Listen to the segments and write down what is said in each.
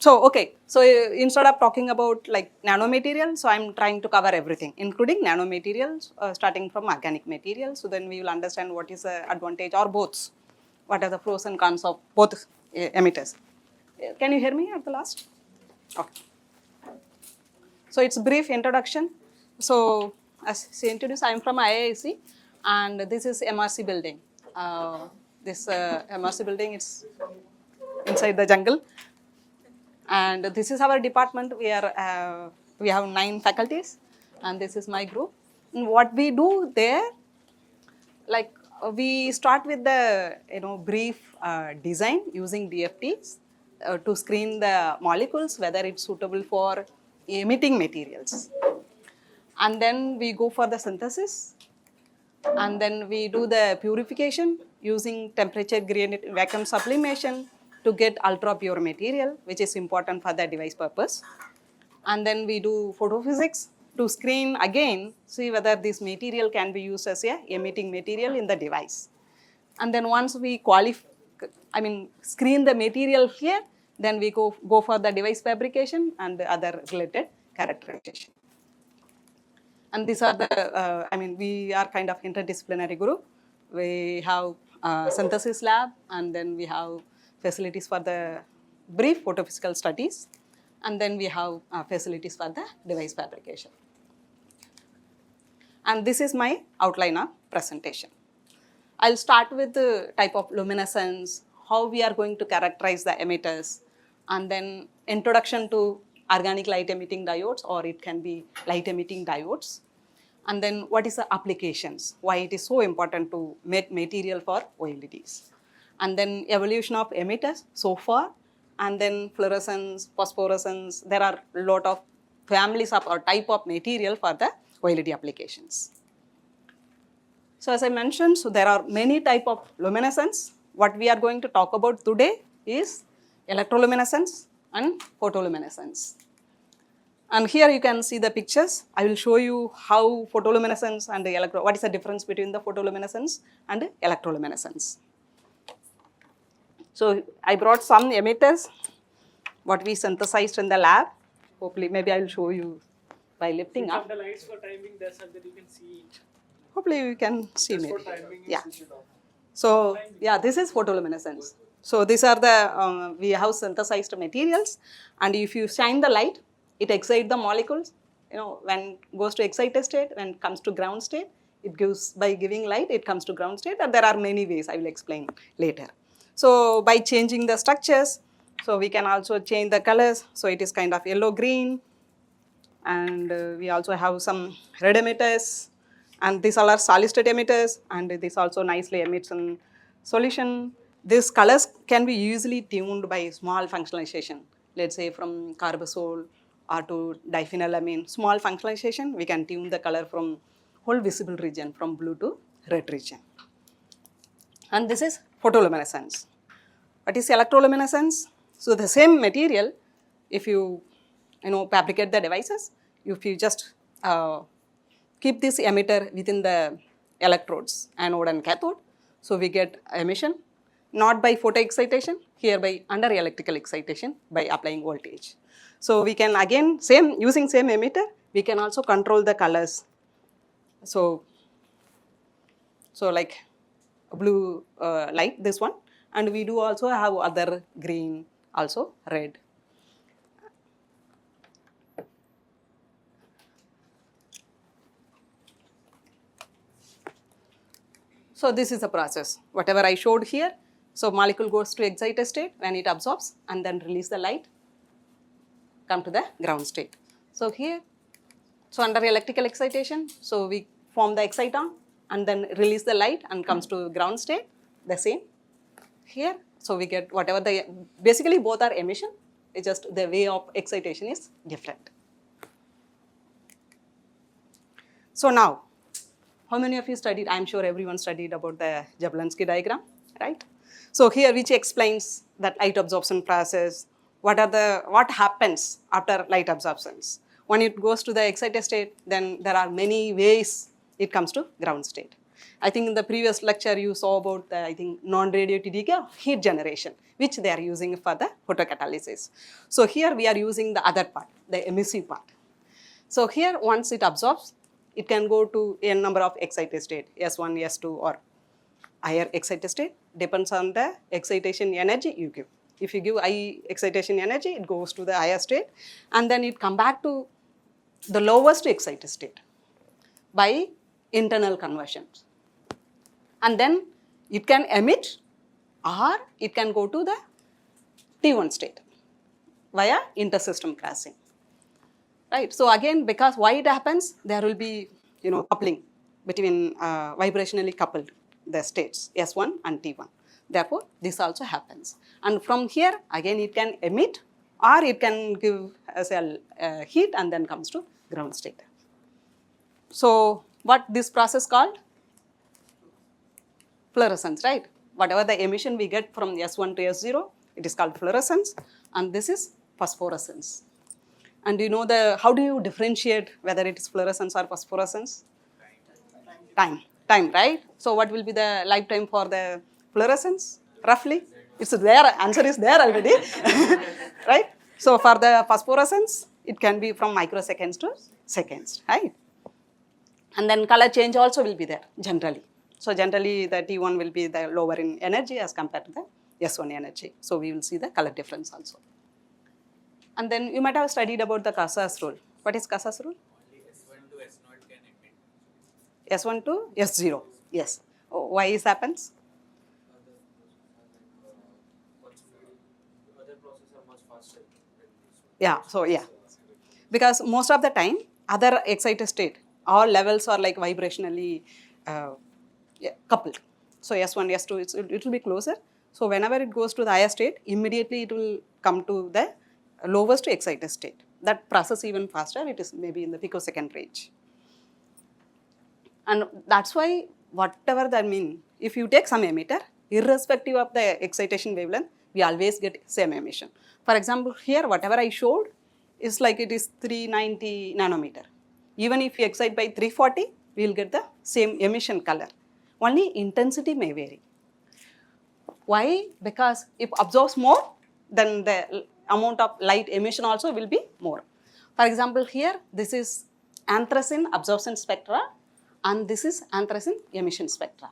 So instead of talking about like nanomaterials, so I'm trying to cover everything, including nanomaterials, starting from organic materials. So then we will understand what is the advantage or both, what are the pros and cons of both emitters. Can you hear me at the last? Okay. So it's brief introduction. So as she introduced, I'm from IISc, and this is MRC building. This MRC building is inside the jungle. And this is our department. We have 9 faculties, and this is my group. And what we do there, like we start with the brief design using DFTs to screen the molecules whether it's suitable for emitting materials, and then we go for the synthesis, and then we do the purification using temperature gradient vacuum sublimation to get ultra pure material, which is important for the device purpose. And then we do photophysics to screen again, see whether this material can be used as a emitting material in the device. And then once we screen the material here, then we go for the device fabrication and the other related characterization. And these are the, we are kind of interdisciplinary group. We have synthesis lab, and then we have facilities for the brief photophysical studies, and then we have facilities for the device fabrication. And this is my outline of presentation. I'll start with the type of luminescence, how we are going to characterize the emitters, and then introduction to organic light emitting diodes, or it can be light emitting diodes. And then what is the applications, why it is so important to make material for OLEDs. And then evolution of emitters so far, and then fluorescence, phosphorescence. There are a lot of families of or type of material for the OLED applications. So as I mentioned, so there are many type of luminescence. What we are going to talk about today is electroluminescence and photoluminescence. And here you can see the pictures. I will show you how photoluminescence and what is the difference between the photoluminescence and electroluminescence. So I brought some emitters, what we synthesized in the lab. Hopefully, maybe I will show you by lifting up. The lights for timing there so that you can see it. Hopefully you can see me. Yeah. Switch it off. So yeah, this is photoluminescence. So these are the, we have synthesized materials, and if you shine the light, it excites the molecules. When it goes to excited state, when it comes to ground state, it gives, by giving light, it comes to ground state, and there are many ways I will explain later. So by changing the structures, so we can also change the colors. So it is kind of yellow-green, and we also have some red emitters, and these all are solid-state emitters, and this also nicely emits in solution. These colors can be easily tuned by small functionalization, let's say from carbazole or to diphenylamine. Small functionalization, we can tune the color from whole visible region, from blue to red region. And this is photoluminescence. What is electroluminescence? So the same material, if you fabricate the devices, if you just keep this emitter within the electrodes, anode and cathode, so we get emission, not by photoexcitation, here by under electrical excitation by applying voltage. So we can again, using same emitter, we can also control the colors. So like blue light, this one, and we do also have other green, also red. So this is the process, whatever I showed here. So molecule goes to excited state when it absorbs, and then release the light, come to the ground state. So here, so under electrical excitation, so we form the exciton and then release the light and comes to ground state, the same here. So we get whatever basically both are emission, it's just the way of excitation is different. So now, how many of you studied? I'm sure everyone studied about the Jablonski diagram, right? So here which explains that light absorption process, what happens after light absorptions. When it goes to the excited state, then there are many ways it comes to ground state. I think in the previous lecture you saw about the, I think, non-radiative decay of heat generation, which they are using for the photocatalysis. So here we are using the other part, the emissive part. So here once it absorbs, it can go to a number of excited state, S1, S2 or higher excited state, depends on the excitation energy you give. If you give high excitation energy, it goes to the higher state and then it come back to the lowest excited state by internal conversions. And then it can emit or it can go to the T1 state via intersystem crashing. Right. So again, because why it happens, there will be, coupling between vibrationally coupled the states S1 and T1. Therefore, this also happens. And from here, again, it can emit or it can give as a heat and then comes to ground state. So what this process called? Fluorescence, right? Whatever the emission we get from S1 to S0, it is called fluorescence, and this is phosphorescence. And how do you differentiate whether it is fluorescence or phosphorescence? Time, right? So what will be the lifetime for the fluorescence, roughly? It's there, answer is there already, right? So for the phosphorescence, it can be from microseconds to seconds, right? And then color change also will be there, generally. So generally, the T1 will be the lower in energy as compared to the S1 energy. So we will see the color difference also. And then you might have studied about the Casas rule. What is Casas rule? Only S1 to S0 can emit. S1 to S0, yes. Why this happens? Other processes are much faster than this one. Yeah, so yeah. Because most of the time, other excited state, all levels are like vibrationally coupled. So S1, S2, it will be closer. So whenever it goes to the higher state, immediately it will come to the lowest excited state. That process even faster, it is maybe in the picosecond range. And that's why whatever that means, if you take some emitter, irrespective of the excitation wavelength, we always get same emission. For example, here whatever I showed is like it is 390 nanometer. Even if you excite by 340, we will get the same emission color. Only intensity may vary. Why? Because if absorbs more, then the amount of light emission also will be more. For example, here this is anthracene absorption spectra and this is anthracene emission spectra.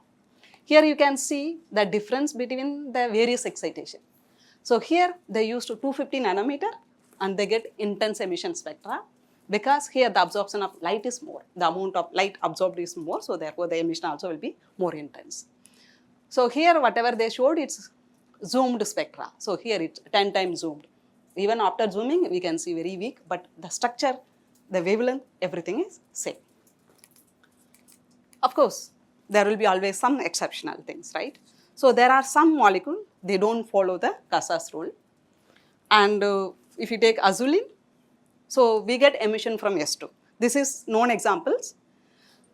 Here you can see the difference between the various excitation. So here they used 250 nanometer and they get intense emission spectra because here the absorption of light is more. The amount of light absorbed is more, so therefore the emission also will be more intense. So here whatever they showed, it's zoomed spectra. So here it's 10 times zoomed. Even after zooming, we can see very weak, but the structure, the wavelength, everything is same. Of course, there will be always some exceptional things, right? So there are some molecules, they don't follow the Casas rule. And if you take azulene, so we get emission from S2. This is known examples.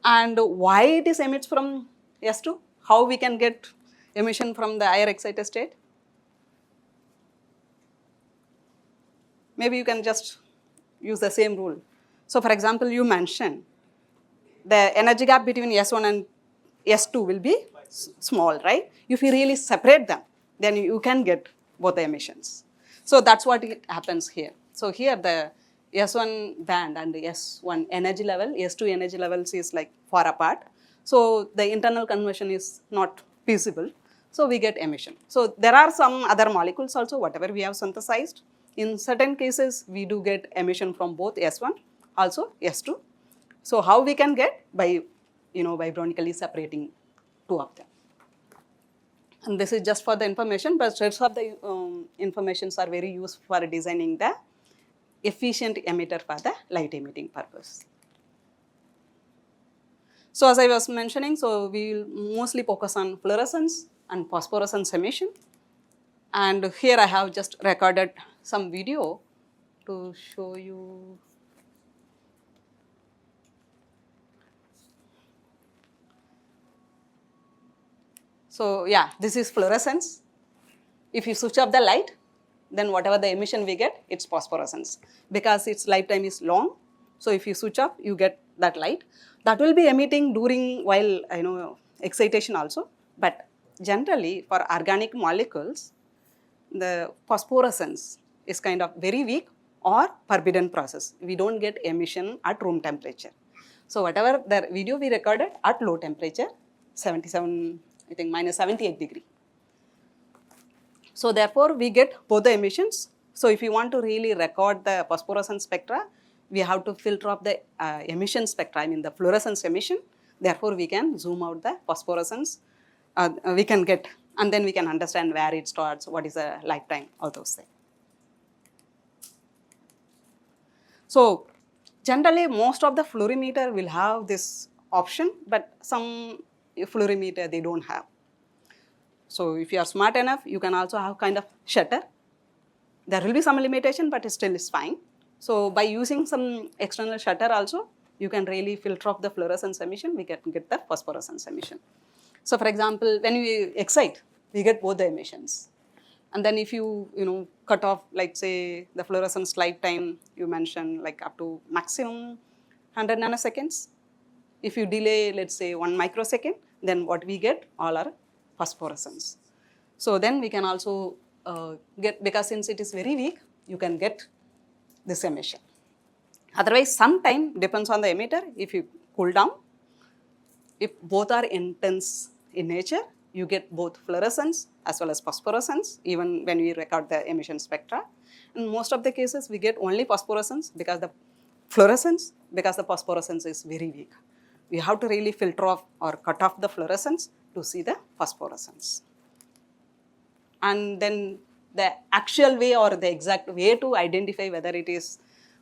And why it is emits from S2? How we can get emission from the higher excited state? Maybe you can just use the same rule. So for example, you mentioned the energy gap between S1 and S2 will be small, right? If you really separate them, then you can get both the emissions. So that's what it happens here. So here the S1 band and the S1 energy level, S2 energy levels is like far apart. So the internal conversion is not feasible. So we get emission. So there are some other molecules also, whatever we have synthesized. In certain cases, we do get emission from both S1, also S2. So how we can get? By, vibronically separating two of them. And this is just for the information, but rest of the informations are very useful for designing the efficient emitter for the light emitting purpose. So as I was mentioning, so we will mostly focus on fluorescence and phosphorescence emission. And here I have just recorded some video to show you. So yeah, this is fluorescence. If you switch off the light, then whatever the emission we get, it's phosphorescence. Because its lifetime is long, so if you switch off, you get that light. That will be emitting during while excitation also, but generally for organic molecules, the phosphorescence is kind of very weak or forbidden process. We don't get emission at room temperature. So whatever the video we recorded at low temperature, 77, I think minus 78 degree. So therefore we get both the emissions. So if you want to really record the phosphorescence spectra, we have to filter off the emission spectra, I mean the fluorescence emission. Therefore we can zoom out the phosphorescence, we can get, and then we can understand where it starts, what is the lifetime, all those things. So generally most of the fluorimeter will have this option, but some fluorimeter they don't have. So if you are smart enough, you can also have kind of shutter. There will be some limitation, but it still is fine. So by using some external shutter also, you can really filter off the fluorescence emission, we get the phosphorescence emission. So for example, when we excite, we get both the emissions. And then if you cut off, like say the fluorescence lifetime, you mentioned like up to maximum 100 nanoseconds. If you delay, let's say 1 microsecond, then what we get all are phosphorescence. So then we can also get, because since it is very weak, you can get this emission. Otherwise, sometime depends on the emitter. If you cool down, if both are intense in nature, you get both fluorescence as well as phosphorescence, even when we record the emission spectra. In most of the cases, we get only phosphorescence because the fluorescence, because the phosphorescence is very weak. We have to really filter off or cut off the fluorescence to see the phosphorescence. And then the actual way or the exact way to identify whether it is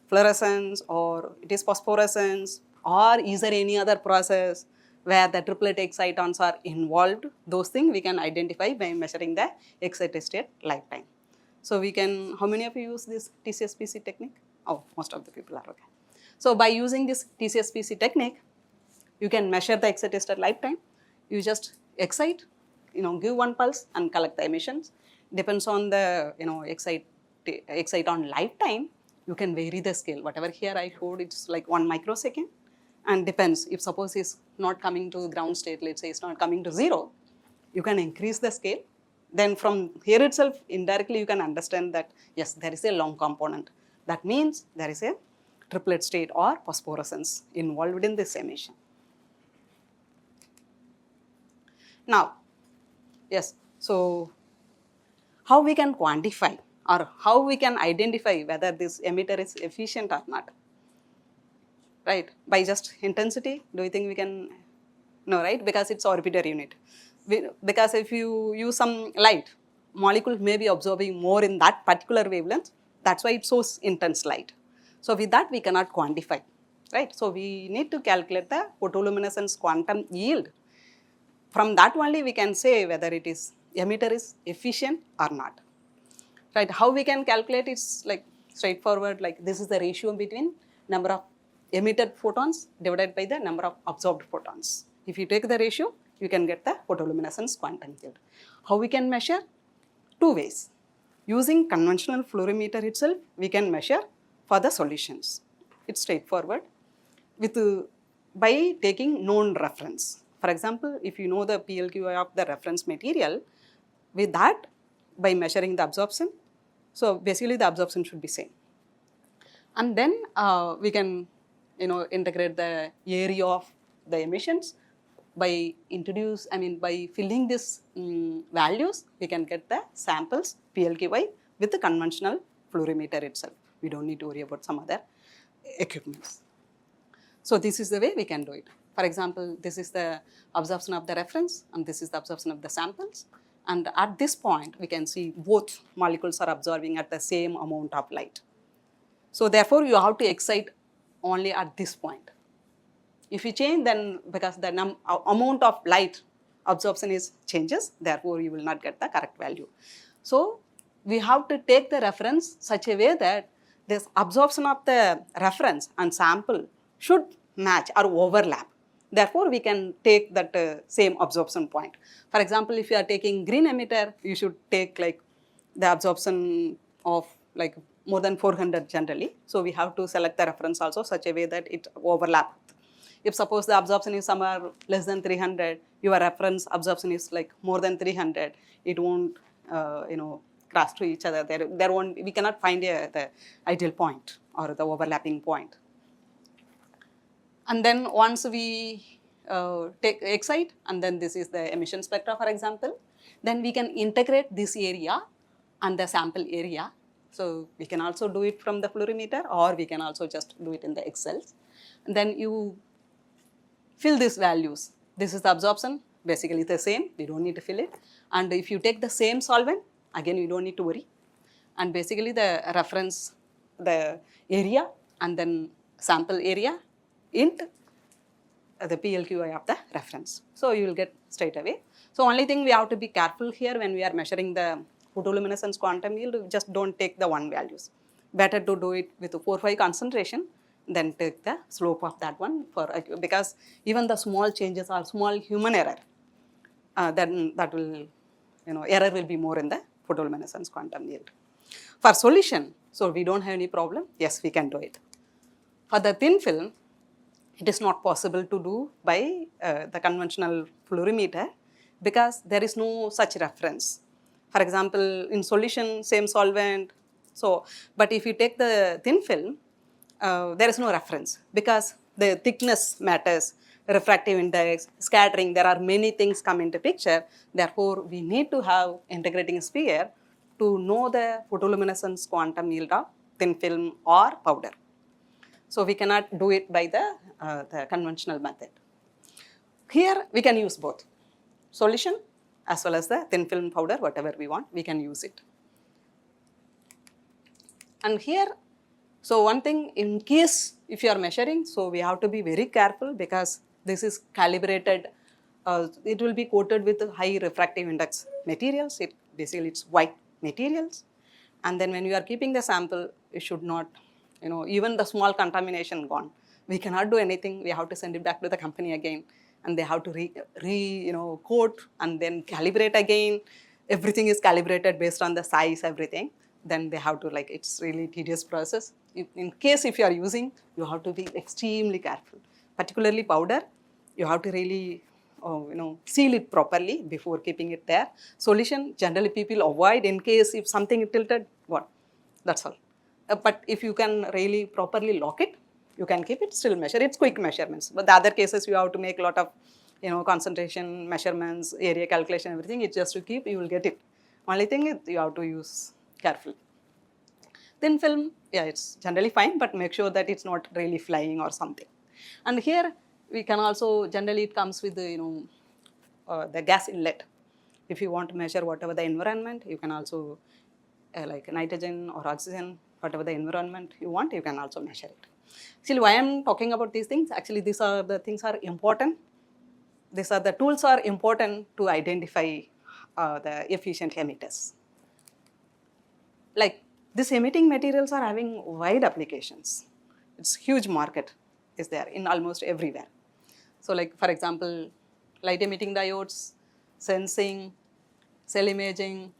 fluorescence or it is phosphorescence or is there any other process where the triplet excitons are involved, those things we can identify by measuring the excited state lifetime. So we can, how many of you use this TCSPC technique? Oh, most of the people are okay. So by using this TCSPC technique, you can measure the excited state lifetime. You just excite, give one pulse and collect the emissions. Depends on the, excite on lifetime, you can vary the scale. Whatever here I showed, it's like 1 microsecond. And depends, if suppose it's not coming to ground state, let's say it's not coming to 0, you can increase the scale. Then from here itself, indirectly you can understand that, yes, there is a long component. That means there is a triplet state or phosphorescence involved in this emission. Now, yes, so how we can quantify or how we can identify whether this emitter is efficient or not? Right, by just intensity, do you think we can? No, right, because it's orbital unit. Because if you use some light, molecule may be absorbing more in that particular wavelength, that's why it shows intense light. So with that we cannot quantify, right? So we need to calculate the photoluminescence quantum yield. From that only we can say whether it is emitter is efficient or not. Right, how we can calculate it's like straightforward, like this is the ratio between number of emitted photons divided by the number of absorbed photons. If you take the ratio, you can get the photoluminescence quantum yield. How we can measure? 2 ways. Using conventional fluorimeter itself, we can measure for the solutions. It's straightforward by taking known reference. For example, if you know the PLQI of the reference material, with that, by measuring the absorption, so basically the absorption should be same. And then we can integrate the area of the emissions by filling these values, we can get the samples PLQI with the conventional fluorimeter itself. We don't need to worry about some other equipments. So this is the way we can do it. For example, this is the absorption of the reference and this is the absorption of the samples. And at this point, we can see both molecules are absorbing at the same amount of light. So therefore, you have to excite only at this point. If you change, then because the amount of light absorption changes, therefore you will not get the correct value. So we have to take the reference such a way that this absorption of the reference and sample should match or overlap. Therefore, we can take that same absorption point. For example, if you are taking green emitter, you should take like the absorption of like more than 400 generally. So we have to select the reference also such a way that it overlaps. If suppose the absorption is somewhere less than 300, your reference absorption is like more than 300, it won't, crash to each other. There won't, we cannot find the ideal point or the overlapping point. And then once we take excite, and then this is the emission spectra, for example, then we can integrate this area and the sample area. So we can also do it from the fluorimeter, or we can also just do it in the Excels. And then you fill these values. This is the absorption, basically the same, we don't need to fill it. And if you take the same solvent, again you don't need to worry. And basically the reference, the area, and then sample area int the PLQI of the reference. So you will get straight away. So only thing we have to be careful here when we are measuring the photoluminescence quantum yield, just don't take the one values. Better to do it with 4-5 concentration than take the slope of that one, because even the small changes or small human error, then that will, error will be more in the photoluminescence quantum yield. For solution, so we don't have any problem, yes, we can do it. For the thin film, it is not possible to do by the conventional fluorimeter, because there is no such reference. For example, in solution, same solvent. So, but if you take the thin film, there is no reference, because the thickness matters, refractive index, scattering, there are many things come into picture. Therefore, we need to have integrating sphere to know the photoluminescence quantum yield of thin film or powder. So we cannot do it by the conventional method. Here we can use both solution as well as the thin film powder, whatever we want, we can use it. And here, so one thing, in case if you are measuring, so we have to be very careful, because this is calibrated, it will be coated with high refractive index materials, basically it's white materials. And then when you are keeping the sample, you should not, even the small contamination gone. We cannot do anything, we have to send it back to the company again, and they have to coat and then calibrate again. Everything is calibrated based on the size, everything. Then they have to, it's really tedious process. In case if you are using, you have to be extremely careful. Particularly powder, you have to really, seal it properly before keeping it there. Solution, generally people avoid in case if something tilted, what? That's all. But if you can really properly lock it, you can keep it, still measure. It's quick measurements. But the other cases, you have to make a lot of, concentration measurements, area calculation, everything. It's just to keep, you will get it. Only thing is you have to use carefully. Thin film, yeah, it's generally fine, but make sure that it's not really flying or something. And here we can also, generally it comes with the, the gas inlet. If you want to measure whatever the environment, you can also like nitrogen or oxygen, whatever the environment you want, you can also measure it. See, why I am talking about these things, actually these are the things are important. These are the tools are important to identify the efficient emitters. Like these emitting materials are having wide applications. It's huge market is there in almost everywhere. So like for example, light emitting diodes, sensing, cell imaging,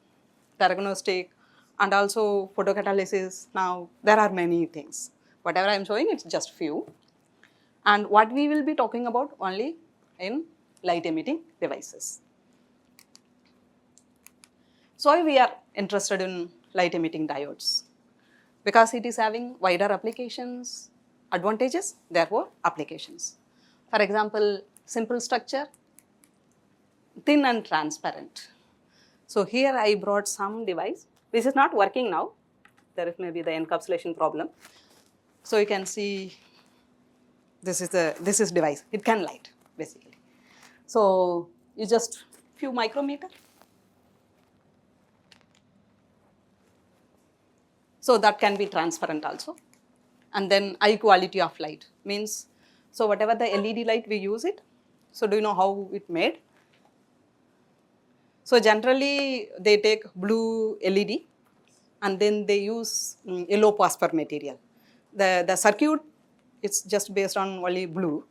diagnostic, and also photocatalysis. Now there are many things. Whatever I am showing, it's just few. And what we will be talking about only in light emitting devices. So we are interested in light emitting diodes because it is having wider applications, advantages, therefore applications. For example, simple structure, thin and transparent. So here I brought some device. This is not working now. There is maybe the encapsulation problem. So you can see this is device. It can light basically. So you just few micrometer. So that can be transparent also. And then high quality of light means, so whatever the LED light we use it. So do you know how it made? So generally they take blue LED and then they use yellow phosphor material. The circuit, it's just based on only blue.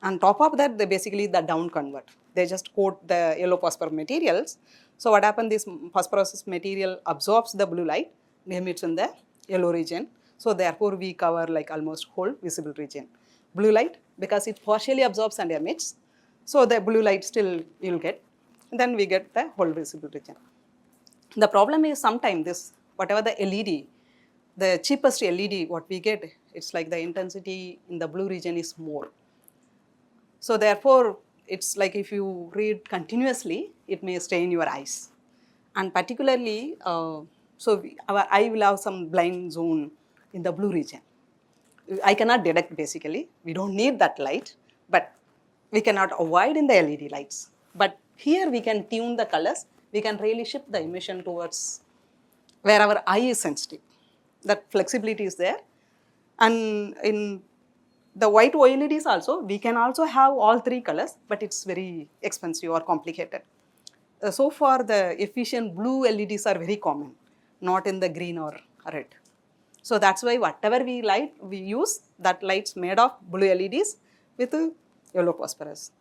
On top of that, they basically the down convert. They just coat the yellow phosphor materials. So what happens, this phosphorescence material absorbs the blue light, emits in the yellow region. So therefore we cover like almost whole visible region. blue light because it partially absorbs and emits. So the blue light still you'll get. Then we get the whole visible region. The problem is sometimes this, whatever the LED, the cheapest LED, what we get, it's like the intensity in the blue region is more. So therefore, it's like if you read continuously, it may stay in your eyes. And particularly, our eye will have some blind zone in the blue region. I cannot detect basically. We don't need that light, but we cannot avoid in the LED lights. But here we can tune the colors. We can really shift the emission towards where our eye is sensitive. That flexibility is there. And in the white OLEDs also, we can also have all three colors, but it's very expensive or complicated. So far, the efficient blue LEDs are very common, not in the green or red. So that's why whatever we use, that light's made of blue LEDs with yellow phosphorus.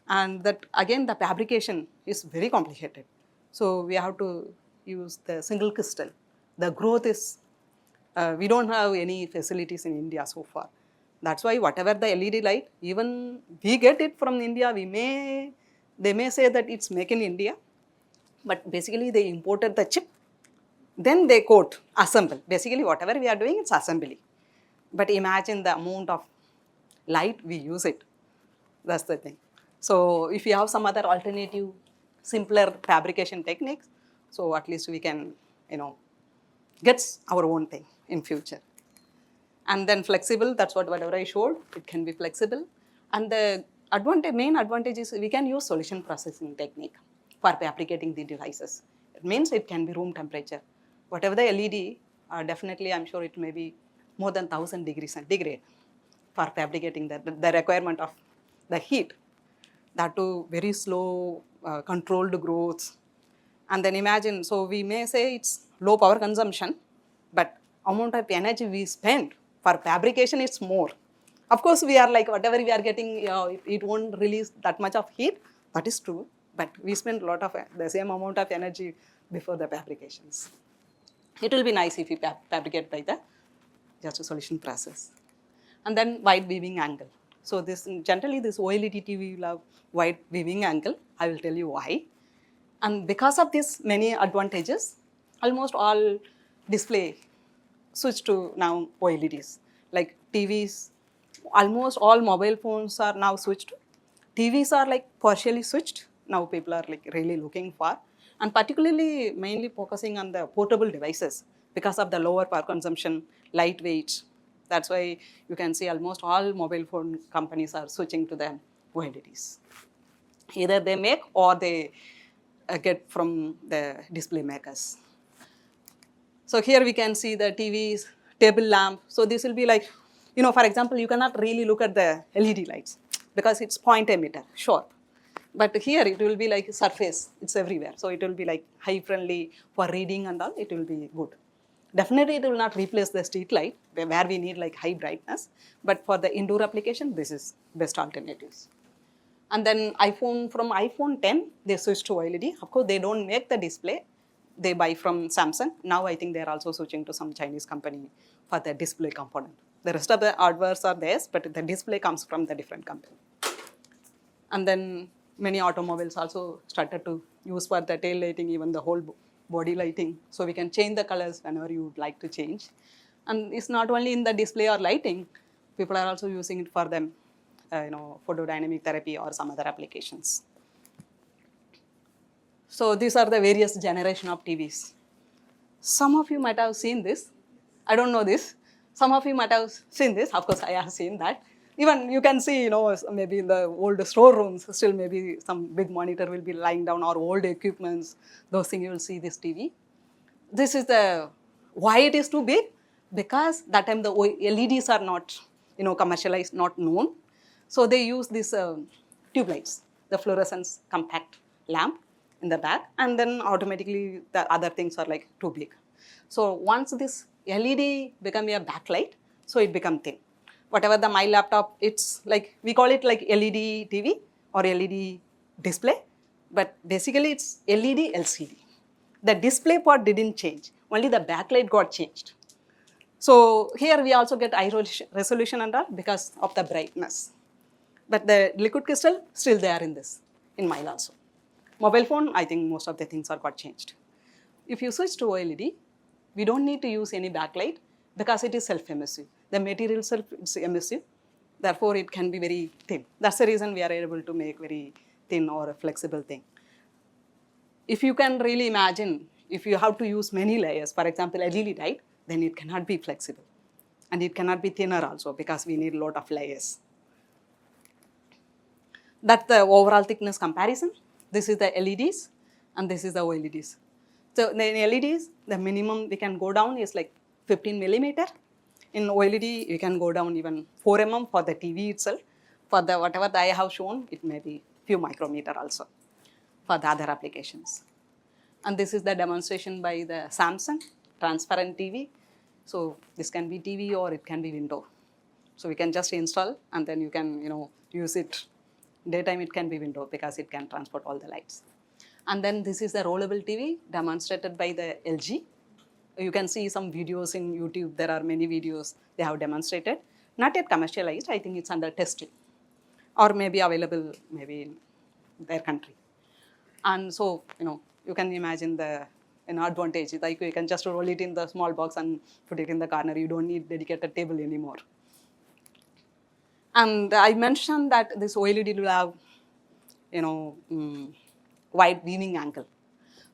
And that again, the fabrication is very complicated. So we have to use the single crystal. The growth is, we don't have any facilities in India so far. That's why whatever the LED light, even we get it from India, they may say that it's made in India, but basically they imported the chip, then they coat, assemble. Basically whatever we are doing, it's assembly. But imagine the amount of light we use it. That's the thing. So if you have some other alternative, simpler fabrication techniques, so at least we can, get our own thing in future. And then flexible, that's whatever I showed, it can be flexible. And the main advantage is we can use solution processing technique for fabricating the devices. It means it can be room temperature. Whatever the LED, definitely I'm sure it may be more than 1000 degrees centigrade for fabricating the requirement of the heat. That too very slow, controlled growth. And then imagine, so we may say it's low power consumption, but amount of energy we spend for fabrication it's more. Of course, we are like whatever we are getting, it won't release that much of heat. That is true, but we spend a lot of the same amount of energy before the fabrications. It will be nice if we fabricate by the just a solution process. And then wide weaving angle. So this generally this OLED TV will have wide weaving angle. I will tell you why. And because of this many advantages, almost all display switch to now OLEDs. Like TVs, almost all mobile phones are now switched. TVs are like partially switched. Now people are like really looking for. And particularly mainly focusing on the portable devices because of the lower power consumption, lightweight. That's why you can see almost all mobile phone companies are switching to the OLEDs. Either they make or they get from the display makers. So here we can see the TVs, table lamp. So this will be like, for example, you cannot really look at the LED lights because it's point emitter, sure. But here it will be like surface, it's everywhere. So it will be like high friendly for reading and all, it will be good. Definitely it will not replace the street light where we need like high brightness. But for the indoor application, this is best alternatives. And then from iPhone 10, they switched to OLED. Of course, they don't make the display. They buy from Samsung. Now I think they're also switching to some Chinese company for the display component. The rest of the hardwares are theirs, but the display comes from the different company. And then many automobiles also started to use for the tail lighting, even the whole body lighting. So we can change the colors whenever you would like to change. And it's not only in the display or lighting, people are also using it for them, photodynamic therapy or some other applications. So these are the various generation of TVs. Some of you might have seen this. I don't know this. Some of you might have seen this. Of course, I have seen that. Even you can see, maybe in the old storerooms, still maybe some big monitor will be lying down or old equipments. Those things you will see this TV. This is why it is too big? Because that time the LEDs are not, commercialized, not known. So they use these tube lights, the fluorescence compact lamp in the back, and then automatically the other things are like too big. So once this LED become a backlight, so it become thin. Whatever my laptop, it's like, we call it like LED TV or LED display, but basically it's LED LCD. The display part didn't change, only the backlight got changed. So here we also get high resolution and all because of the brightness. But the liquid crystal, still they are in this, in mile also. Mobile phone, I think most of the things are got changed. If you switch to OLED, we don't need to use any backlight because it is self-emissive. The material itself is emissive, therefore it can be very thin. That's the reason we are able to make very thin or a flexible thing. If you can really imagine, if you have to use many layers, for example, LED light, then it cannot be flexible. And it cannot be thinner also because we need a lot of layers. That's the overall thickness comparison. This is the LEDs and this is the OLEDs. So in LEDs, the minimum we can go down is like 15 millimeter. In OLED, you can go down even 4 mm for the TV itself. For the whatever I have shown, it may be few micrometer also for the other applications. And this is the demonstration by the Samsung transparent TV. So this can be TV or it can be window. So we can just install and then you can use it. Daytime it can be window because it can transport all the lights. And then this is the rollable TV demonstrated by the LG. You can see some videos in YouTube. There are many videos they have demonstrated. Not yet commercialized. I think it's under testing or maybe available maybe in their country. And so, you can imagine the advantage. Like you can just roll it in the small box and put it in the corner. You don't need dedicated table anymore. And I mentioned that this OLED will have, wide viewing angle.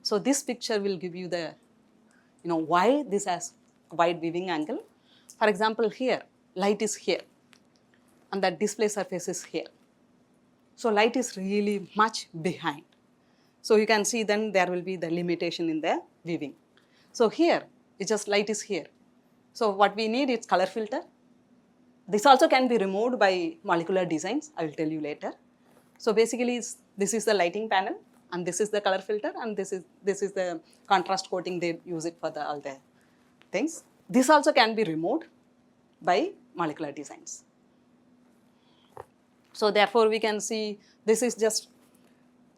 So this picture will give you the, why this has wide viewing angle. For example, here, light is here, and the display surface is here. So light is really much behind. So you can see then there will be the limitation in the viewing. So here, it's just light is here. So what we need is color filter. This also can be removed by molecular designs. I will tell you later. So basically, this is the lighting panel, and this is the color filter, and this is the contrast coating. They use it for all the things. This also can be removed by molecular designs. So therefore, we can see this is just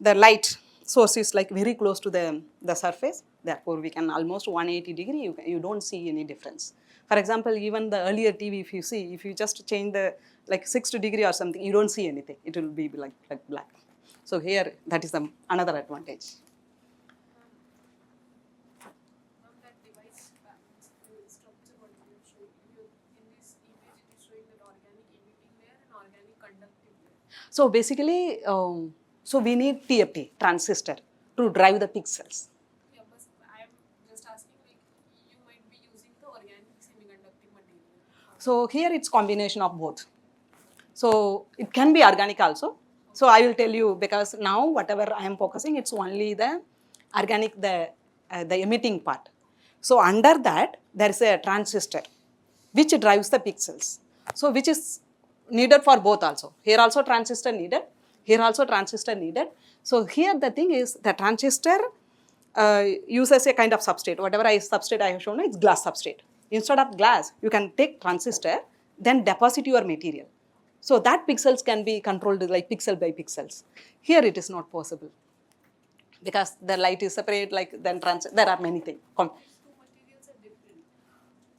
the light source is like very close to the surface. Therefore, we can almost 180 degree, you don't see any difference. For example, even the earlier TV, if you just change the like 60 degree or something, you don't see anything. It will be like black. So here, that is another advantage. That device structure what you showed in this image, it is showing that organic emitting layer and organic conductive layer. So basically, so we need TFT transistor to drive the pixels. Yeah, but I am just asking, like, you might be using the organic semiconducting material. So here it's combination of both. So it can be organic also. So I will tell you because now whatever I am focusing, it's only the organic, the emitting part. So under that there is a transistor which drives the pixels. So which is needed for both also. Here also transistor needed. Here also transistor needed. So here the thing is the transistor uses a kind of substrate. Whatever substrate I have shown, it's glass substrate. Instead of glass, you can take transistor, then deposit your material. So that pixels can be controlled like pixel by pixels. Here it is not possible because the light is separate, like then there are many things. Two materials are different.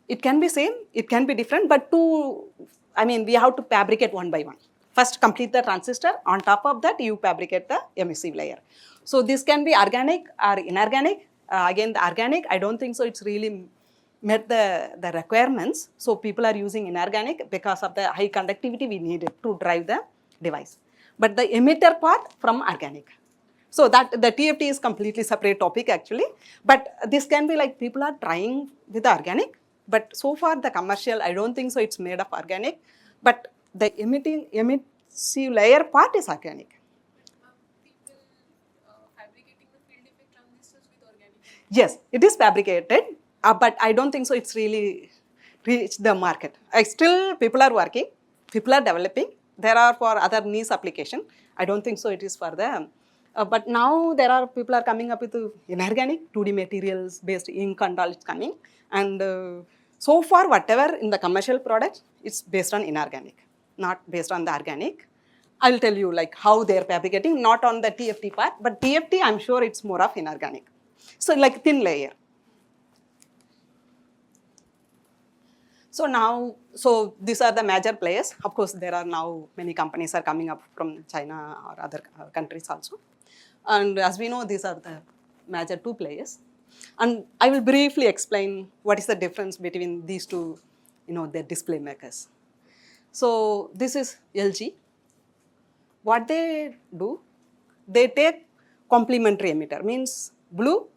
It can be same, it can be different, but we have to fabricate one by one. First complete the transistor, on top of that you fabricate the emissive layer. So this can be organic or inorganic. Again, the organic, I don't think so it's really met the requirements. So people are using inorganic because of the high conductivity we needed to drive the device. But the emitter part from organic. So that the TFT is completely separate topic actually. But this can be like people are trying with the organic. But so far the commercial, I don't think so it's made of organic. But the emissive layer part is organic. People fabricating the field effect transistors with organic. Yes, it is fabricated, but I don't think so it's really reached the market. Still people are working, people are developing. There are for other niche application. I don't think so it is for them. But now there are people are coming up with inorganic 2D materials based ink and all it's coming. And so far whatever in the commercial products, it's based on inorganic, not based on the organic. I'll tell you like how they're fabricating, not on the TFT part, but TFT I'm sure it's more of inorganic. So like thin layer. So now, so these are the major players. Of course, there are now many companies are coming up from China or other countries also. And as we know, these are the major two players. And I will briefly explain what is the difference between these two, the display makers. So this is LG. What they do, they take complementary emitter, means blue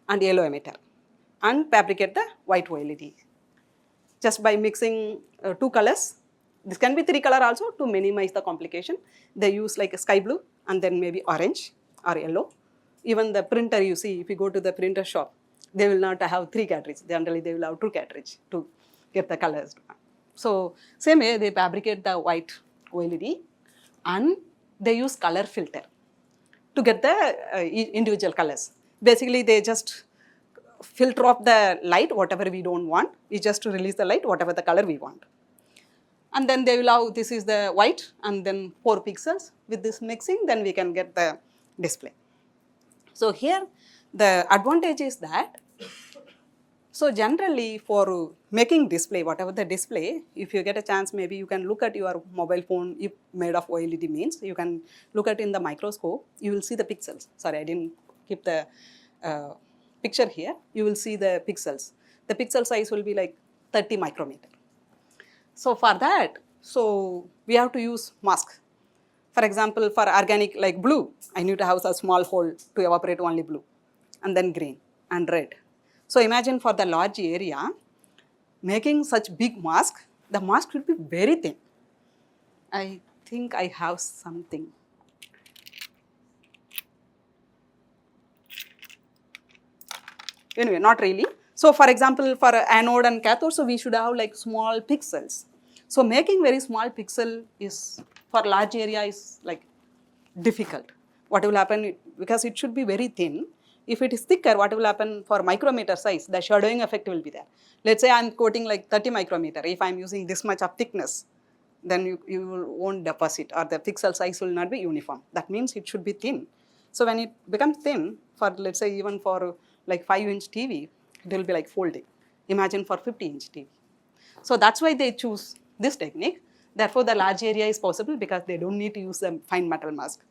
and yellow emitter, and fabricate the white OLED just by mixing two colors. This can be three color also to minimize the complication. They use like a sky blue and then maybe orange or yellow. Even the printer, you see, if you go to the printer shop, they will not have three cartridge. Generally, they will have two cartridge to get the colors. So same way, they fabricate the white OLED and they use color filter to get the individual colors. Basically, they just filter off the light, whatever we don't want. We just release the light, whatever the color we want. And then they will have, this is the white and then 4 pixels. With this mixing, then we can get the display. So here, the advantage is that, so generally for making display, whatever the display, if you get a chance, maybe you can look at your mobile phone, if made of OLED means, you can look at in the microscope, you will see the pixels. Sorry, I didn't keep the picture here. You will see the pixels. The pixel size will be like 30 micrometer. So for that, so we have to use mask. For example, for organic like blue, I need to have a small hole to evaporate only blue, and then green and red. So imagine for the large area, making such big mask, the mask should be very thin. I think I have something. Anyway, not really. So for example, for anode and cathode, so we should have like small pixels. So making very small pixel is, for large area is like difficult. What will happen, because it should be very thin. If it is thicker, what will happen for micrometer size, the shadowing effect will be there. Let's say I'm coating like 30 micrometer. If I'm using this much of thickness, then you won't deposit, or the pixel size will not be uniform. That means it should be thin. So when it becomes thin, for let's say even for like 5-inch TV, it will be like folding. Imagine for 50-inch TV. So that's why they choose this technique. Therefore, the large area is possible because they don't need to use a fine metal mask.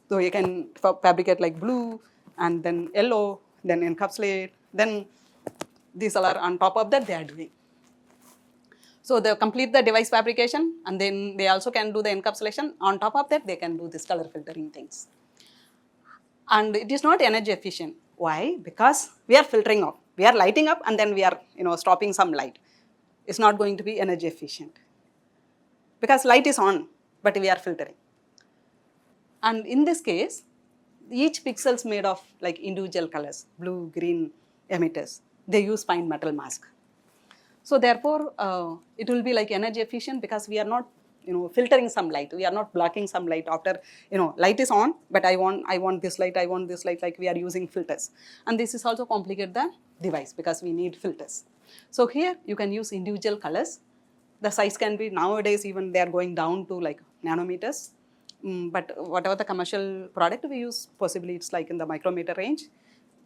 So you can fabricate like blue and then yellow, then encapsulate, then these are on top of that they are doing. So they complete the device fabrication and then they also can do the encapsulation. On top of that, they can do this color filtering things. And it is not energy efficient. Why? Because we are filtering off. We are lighting up and then we are stopping some light. It's not going to be energy efficient. Because light is on, but we are filtering. And in this case, each pixel is made of like individual colors, blue, green emitters. They use fine metal mask. So therefore, it will be like energy efficient because we are not filtering some light. We are not blocking some light after, light is on, but I want this light, like we are using filters. And this is also complicate the device because we need filters. So here you can use individual colors. The size can be, nowadays even they are going down to like nanometers. But whatever the commercial product we use, possibly it's like in the micrometer range.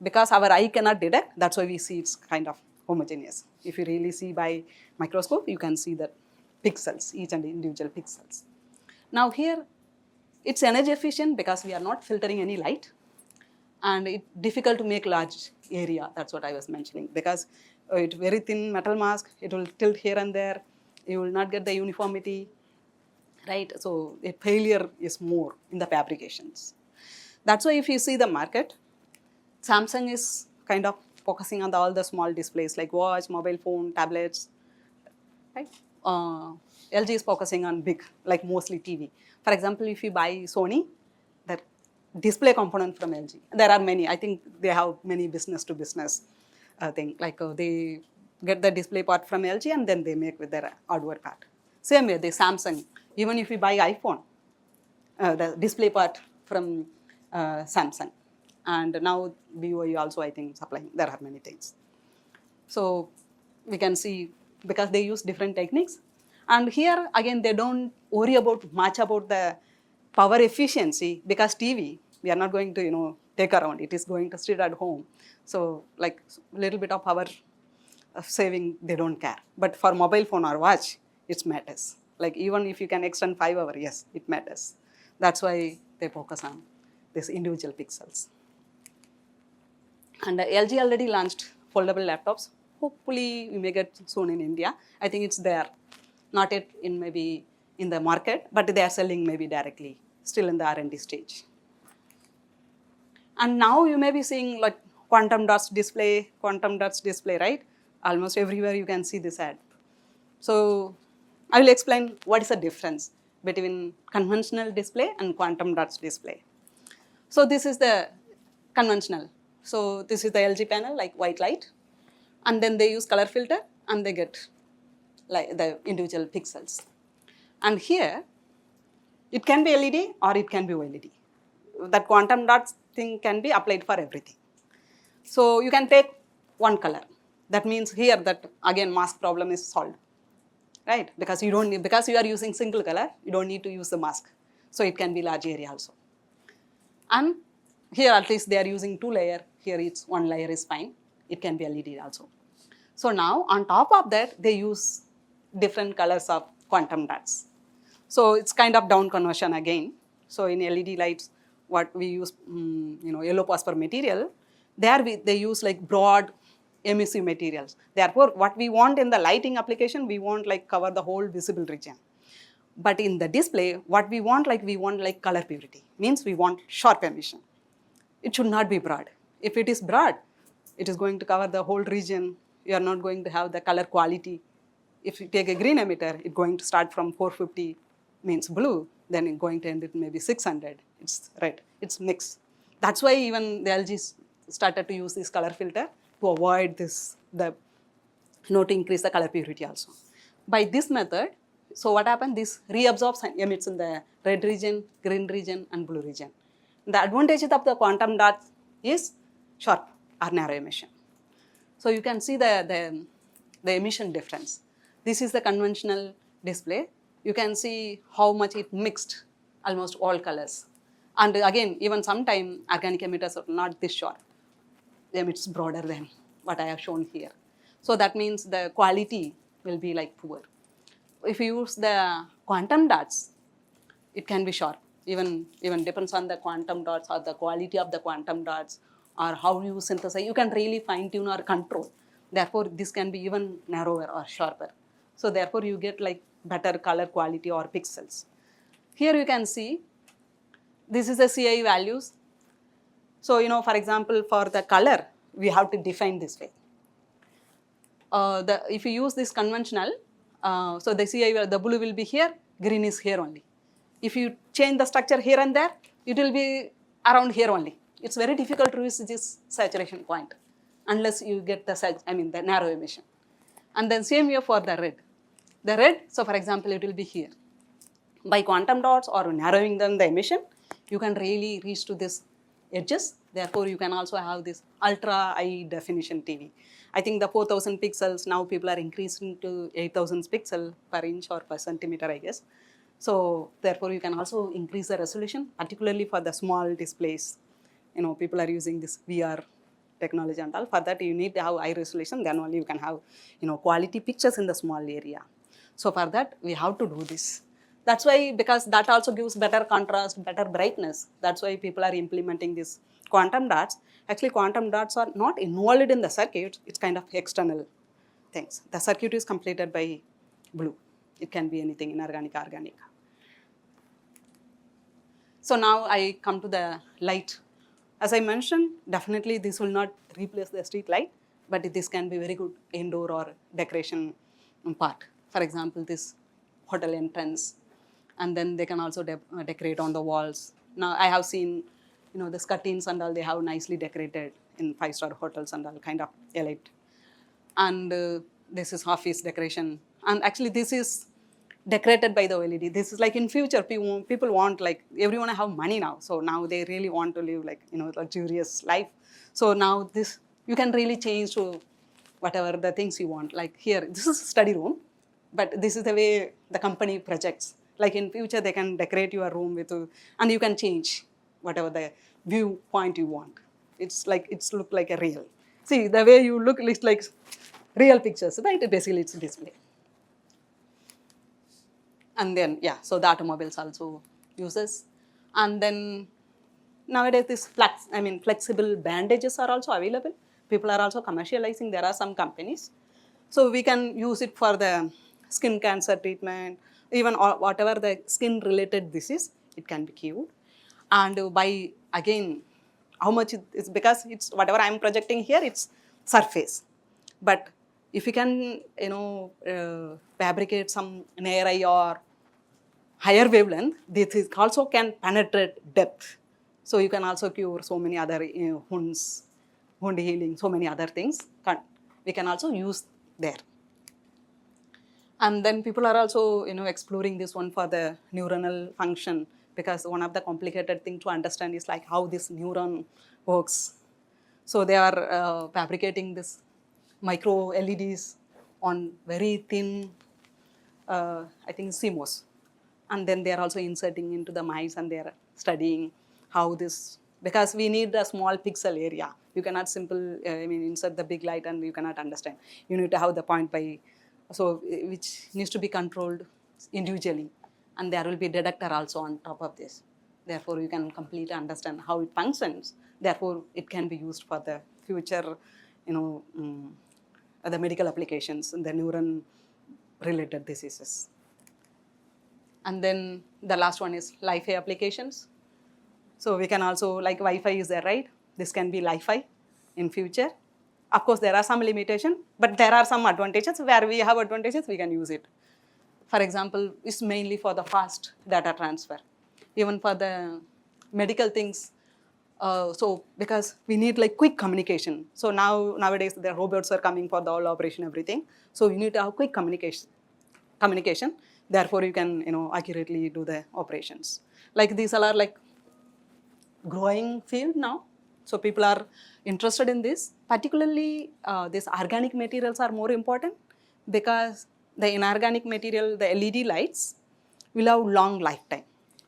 Because our eye cannot detect, that's why we see it's kind of homogeneous. If you really see by microscope, you can see the pixels, each and individual pixels. Now here, it's energy efficient because we are not filtering any light. And it's difficult to make large area, that's what I was mentioning. Because it's very thin metal mask, it will tilt here and there. You will not get the uniformity, right? So a failure is more in the fabrications. That's why if you see the market, Samsung is kind of focusing on all the small displays like watch, mobile phone, tablets, right? LG is focusing on big, like mostly TV. For example, if you buy Sony, that display component from LG. There are many, I think they have many business to business thing, like they get the display part from LG and then they make with their hardware part. Same way, the Samsung, even if you buy iPhone, the display part from Samsung. And now BOE also, I think, supplying, there are many things. So we can see, because they use different techniques. And here, again, they don't worry much about the power efficiency, because TV, we are not going to, take around. It is going to sit at home. So like little bit of power saving, they don't care. But for mobile phone or watch, it matters. Like even if you can extend 5 hours, yes, it matters. That's why they focus on these individual pixels. And LG already launched foldable laptops. Hopefully, we may get soon in India. I think it's there, not yet in maybe in the market, but they are selling maybe directly, still in the R&D stage. And now you may be seeing like quantum dots display, right? Almost everywhere you can see this ad. So I will explain what is the difference between conventional display and quantum dots display. So this is the conventional. So this is the LG panel, like white light, and then they use color filter and they get like the individual pixels. And here, it can be LED or it can be OLED. That quantum dots thing can be applied for everything. So you can take one color. That means here that again mask problem is solved, right? Because you don't need, because you are using single color, you don't need to use the mask. So it can be large area also. And here at least they are using 2 layer. Here it's 1 layer is fine. It can be LED also. So now on top of that, they use different colors of quantum dots. So it's kind of down conversion again. So in LED lights, what we use, yellow phosphor material, there they use like broad emissive materials. Therefore, what we want in the lighting application, we want like cover the whole visible region. But in the display, what we want like color purity, means we want sharp emission. It should not be broad. If it is broad, it is going to cover the whole region. You are not going to have the color quality. If you take a green emitter, it's going to start from 450, means blue, then it's going to end at maybe 600, it's red, it's mixed. That's why even the LG started to use this color filter to avoid this, to increase the color purity also. By this method, so what happens, this reabsorbs and emits in the red region, green region and blue region. The advantage of the quantum dot is sharp or narrow emission. So you can see the emission difference. This is the conventional display. You can see how much it mixed almost all colors. And again, even sometime organic emitters are not this sharp. They emits broader than what I have shown here. So that means the quality will be like poor. If you use the quantum dots, it can be sharp. Even depends on the quantum dots or the quality of the quantum dots or how you synthesize. You can really fine tune or control. Therefore, this can be even narrower or sharper. So therefore, you get like better color quality or pixels. Here you can see, this is the CI values. So, for example, for the color, we have to define this way. If you use this conventional, so the CI, the blue will be here, green is here only. If you change the structure here and there, it will be around here only. It's very difficult to reach this saturation point unless you get the narrow emission. And then same here for the red. The red, so for example, it will be here. By quantum dots or narrowing them the emission, you can really reach to this edges. Therefore, you can also have this ultra high definition TV. I think the 4000 pixels, now people are increasing to 8000 pixel per inch or per centimeter, I guess. So therefore, you can also increase the resolution, particularly for the small displays. People are using this VR technology and all. For that, you need to have high resolution, then only you can have, quality pictures in the small area. So for that, we have to do this. That's why, because that also gives better contrast, better brightness. That's why people are implementing this quantum dots. Actually, quantum dots are not involved in the circuit. It's kind of external things. The circuit is completed by blue. It can be anything inorganic, organic. So now I come to the light. As I mentioned, definitely this will not replace the street light, but this can be very good indoor or decoration part. For example, this hotel entrance, and then they can also decorate on the walls. Now I have seen, the curtains and all, they have nicely decorated in 5-star hotels and all, kind of elite. And this is office decoration. And actually this is decorated by the OLED. This is like in future, people want, like, everyone have money now. So now they really want to live like, luxurious life. So now this, you can really change to whatever the things you want. Like here, this is a study room, but this is the way the company projects. Like in future, they can decorate your room with, and you can change whatever the viewpoint you want. It's like, it's look like a real. See, the way you look, it's like real pictures, right? Basically, it's display. And then, yeah, so the automobiles also uses. And then nowadays, this flexible bandages are also available. People are also commercializing. There are some companies. So we can use it for the skin cancer treatment, even whatever the skin related disease, it can be cured. And by, again, how much it's because it's whatever I'm projecting here, it's surface. But if you can, fabricate some near eye or higher wavelength, this is also can penetrate depth. So you can also cure so many other wounds, wound healing, so many other things. We can also use there. And then people are also, exploring this one for the neuronal function, because one of the complicated thing to understand is like how this neuron works. So they are fabricating this micro LEDs on very thin, I think CMOS. And then they are also inserting into the mice and they are studying how this, because we need a small pixel area. You cannot insert the big light and you cannot understand. You need to have the point by, so which needs to be controlled individually. And there will be detector also on top of this. Therefore, you can completely understand how it functions. Therefore, it can be used for the future, the medical applications and the neuron related diseases. And then the last one is Li-Fi applications. So we can also, like Wi-Fi is there, right? This can be Li-Fi in future. Of course, there are some limitations, but there are some advantages. Where we have advantages, we can use it. For example, it's mainly for the fast data transfer. Even for the medical things, so because we need like quick communication. So nowadays the robots are coming for the all operation, everything. So you need to have quick communication. Therefore, you can accurately do the operations. Like these are like growing field now. So people are interested in this. Particularly, these organic materials are more important because the inorganic material, the LED lights, will have long lifetime.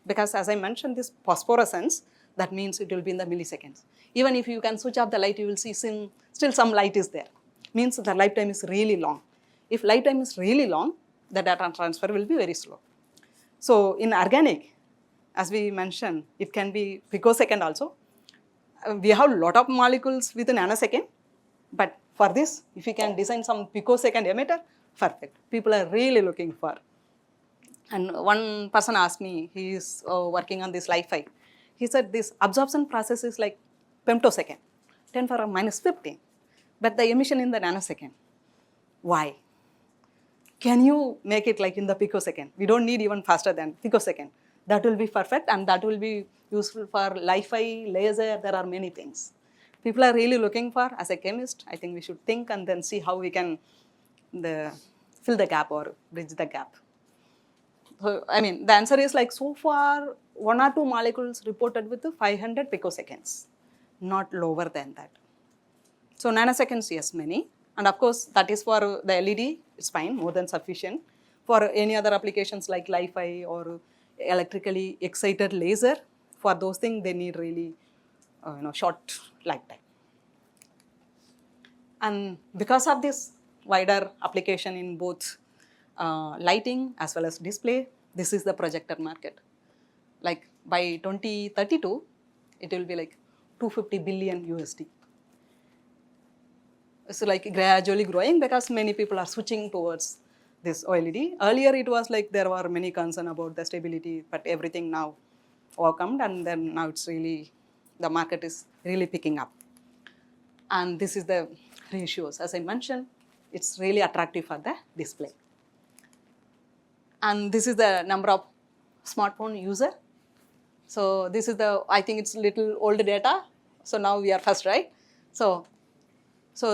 Because as I mentioned, this phosphorescence, that means it will be in the milliseconds. Even if you can switch off the light, you will see still some light is there. Means the lifetime is really long. If lifetime is really long, the data transfer will be very slow. So in organic, as we mentioned, it can be picosecond also. We have a lot of molecules with a nanosecond, but for this, if you can design some picosecond emitter, perfect. People are really looking for. And one person asked me, he is working on this Li-Fi. He said this absorption process is like femtosecond, 10 to the minus 15, but the emission in the nanosecond. Why? Can you make it like in the picosecond? We don't need even faster than picosecond. That will be perfect and that will be useful for Li-Fi, laser, there are many things. People are really looking for, as a chemist, I think we should think and then see how we can fill the gap or bridge the gap. So, the answer is like so far, 1 or 2 molecules reported with 500 picoseconds, not lower than that. So nanoseconds, yes, many. And of course, that is for the LED, it's fine, more than sufficient. For any other applications like Li-Fi or electrically excited laser, for those things, they need really short lifetime. And because of this wider application in both lighting as well as display, this is the projector market. Like by 2032, it will be like 250 billion USD. So like gradually growing because many people are switching towards this OLED. Earlier it was like there were many concerns about the stability, but everything now overcome and then now it's really, the market is really picking up. And this is the ratios. As I mentioned, it's really attractive for the display. And this is the number of smartphone user. So this is I think it's little old data. So now we are first, right? So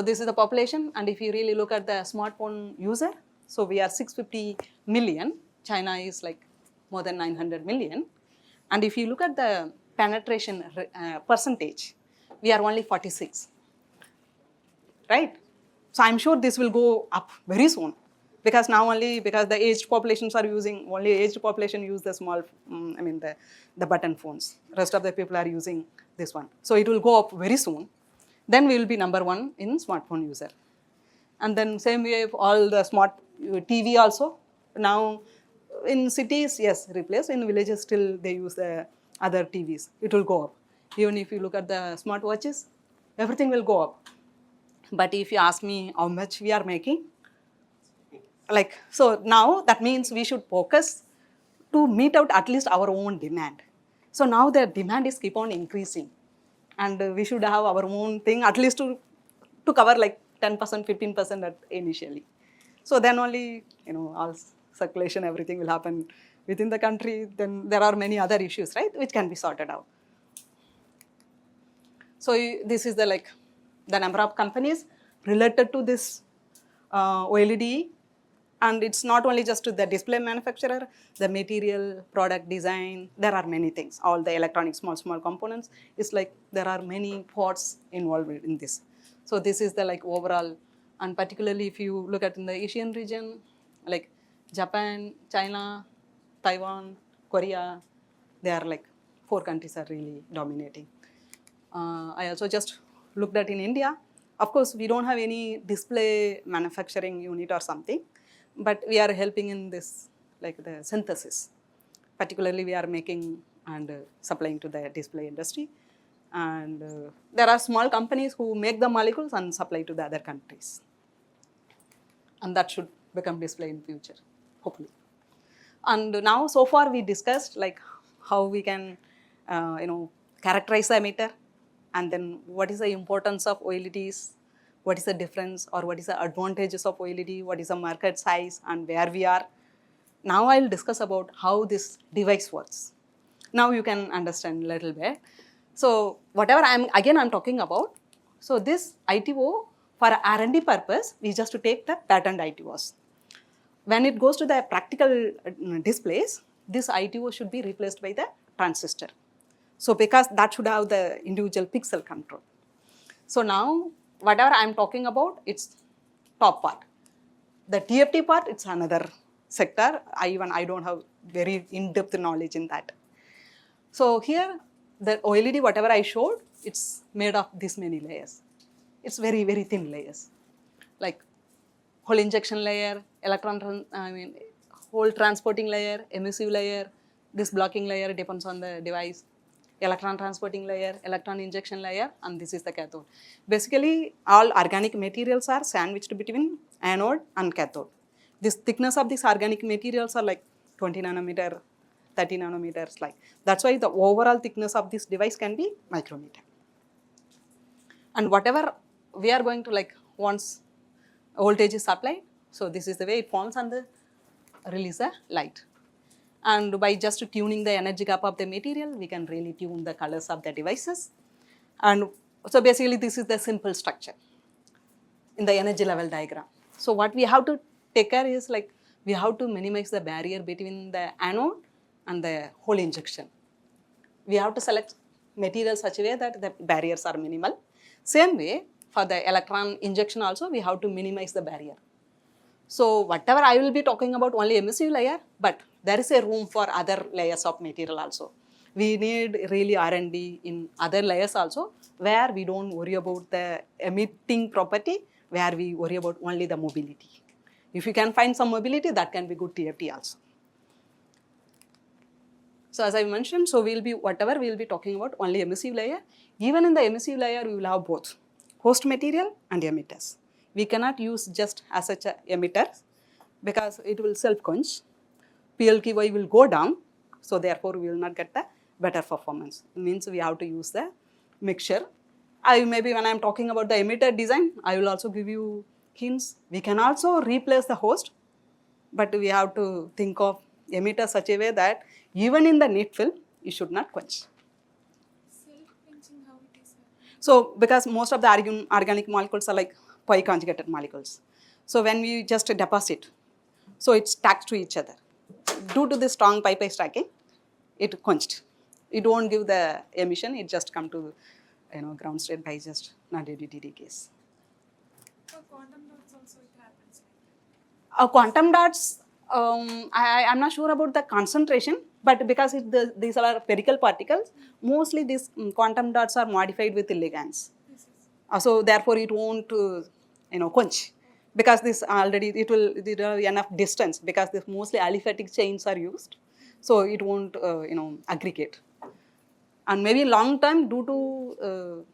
this is the population. And if you really look at the smartphone user, so we are 650 million. China is like more than 900 million. And if you look at the penetration percentage, we are only 46, right? So I'm sure this will go up very soon because now only because the aged populations are using, only aged population use the small, the button phones. Rest of the people are using this one. So it will go up very soon. Then we will be number 1 in smartphone user. And then same way all the smart TV also. Now in cities, yes, replace. In villages still they use the other TVs. It will go up. Even if you look at the smart watches, everything will go up. But if you ask me how much we are making, like, so now that means we should focus to meet out at least our own demand. So now the demand is keep on increasing, and we should have our own thing at least to cover like 10%, 15% at initially. So then only, all circulation, everything will happen within the country. Then there are many other issues, right, which can be sorted out. So this is the number of companies related to this OLED, and it's not only just to the display manufacturer, the material, product design, there are many things. All the electronic small components, it's like there are many parts involved in this. So this is the overall, and particularly if you look at in the Asian region, like Japan, China, Taiwan, Korea, they are 4 countries are really dominating. I also just looked at in India. Of course, we don't have any display manufacturing unit or something, but we are helping in this, the synthesis. Particularly, we are making and supplying to the display industry. And there are small companies who make the molecules and supply to the other countries. And that should become display in future, hopefully. And now, so far, we discussed how we can, characterize the emitter, and then what is the importance of OLEDs, what is the difference or what is the advantages of OLED, what is the market size and where we are. Now I'll discuss about how this device works. Now you can understand a little bit. So whatever I'm talking about, so this ITO for R&D purpose, we just to take the patent ITOs. When it goes to the practical displays, this ITO should be replaced by the transistor. So because that should have the individual pixel control. So now whatever I'm talking about, it's top part. The TFT part, it's another sector. I don't have very in-depth knowledge in that. So here, the OLED, whatever I showed, it's made of this many layers. It's very, very thin layers. Like whole injection layer, whole transporting layer, emissive layer, this blocking layer depends on the device, electron transporting layer, electron injection layer, and this is the cathode. Basically, all organic materials are sandwiched between anode and cathode. This thickness of these organic materials are like 20 nanometer, 30 nanometers, that's why the overall thickness of this device can be micrometer. And whatever we are going to once voltage is applied, so this is the way it forms and release the light. And by just tuning the energy gap of the material, we can really tune the colors of the devices. And so basically this is the simple structure in the energy level diagram. So what we have to take care is we have to minimize the barrier between the anode and the hole injection. We have to select material such a way that the barriers are minimal. Same way for the electron injection also, we have to minimize the barrier. So whatever I will be talking about only emissive layer, but there is a room for other layers of material also. We need really R&D in other layers also, where we don't worry about the emitting property, where we worry about only the mobility. If you can find some mobility, that can be good TFT also. So as I mentioned, so whatever we'll be talking about only emissive layer. Even in the emissive layer, we will have both host material and emitters. We cannot use just as such a emitter because it will self-quench. PLQY will go down, so therefore we will not get the better performance. It means we have to use the mixture. Maybe when I'm talking about the emitter design, I will also give you hints. We can also replace the host, but we have to think of emitter such a way that even in the neat film, you should not quench. Self-quenching, how it is? So because most of the organic molecules are pi conjugated molecules. So when we just deposit, so it stacks to each other. Due to this strong pi stacking, it quenched. It won't give the emission, it just come to ground state by just non-DDD case. For quantum dots also it happens. Quantum dots, I'm not sure about the concentration, but because these are spherical particles, mostly these quantum dots are modified with ligands. So therefore it won't quench. because this already, there are enough distance, because this mostly aliphatic chains are used, so it won't, aggregate. And maybe long time, due to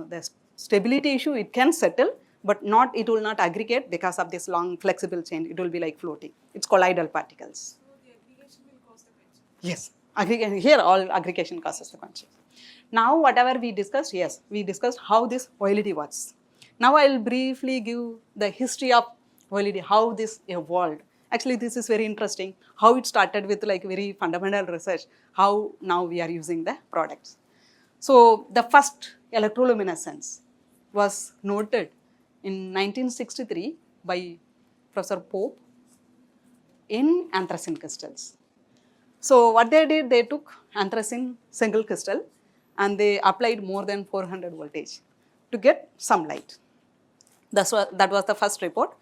the stability issue, it can settle, but it will not aggregate because of this long flexible chain. It will be like floating. It's colloidal particles. So the aggregation will cause the quenching. Yes, aggregation, here all aggregation causes the quenching. Now whatever we discussed, yes, we discussed how this OLED works. Now I will briefly give the history of OLED, how this evolved. Actually, this is very interesting, how it started with like very fundamental research, how now we are using the products. So the first electroluminescence was noted in 1963 by Professor Pope in anthracene crystals. So what they did, they took anthracene single crystal and they applied more than 400 voltage to get some light. That was the first report.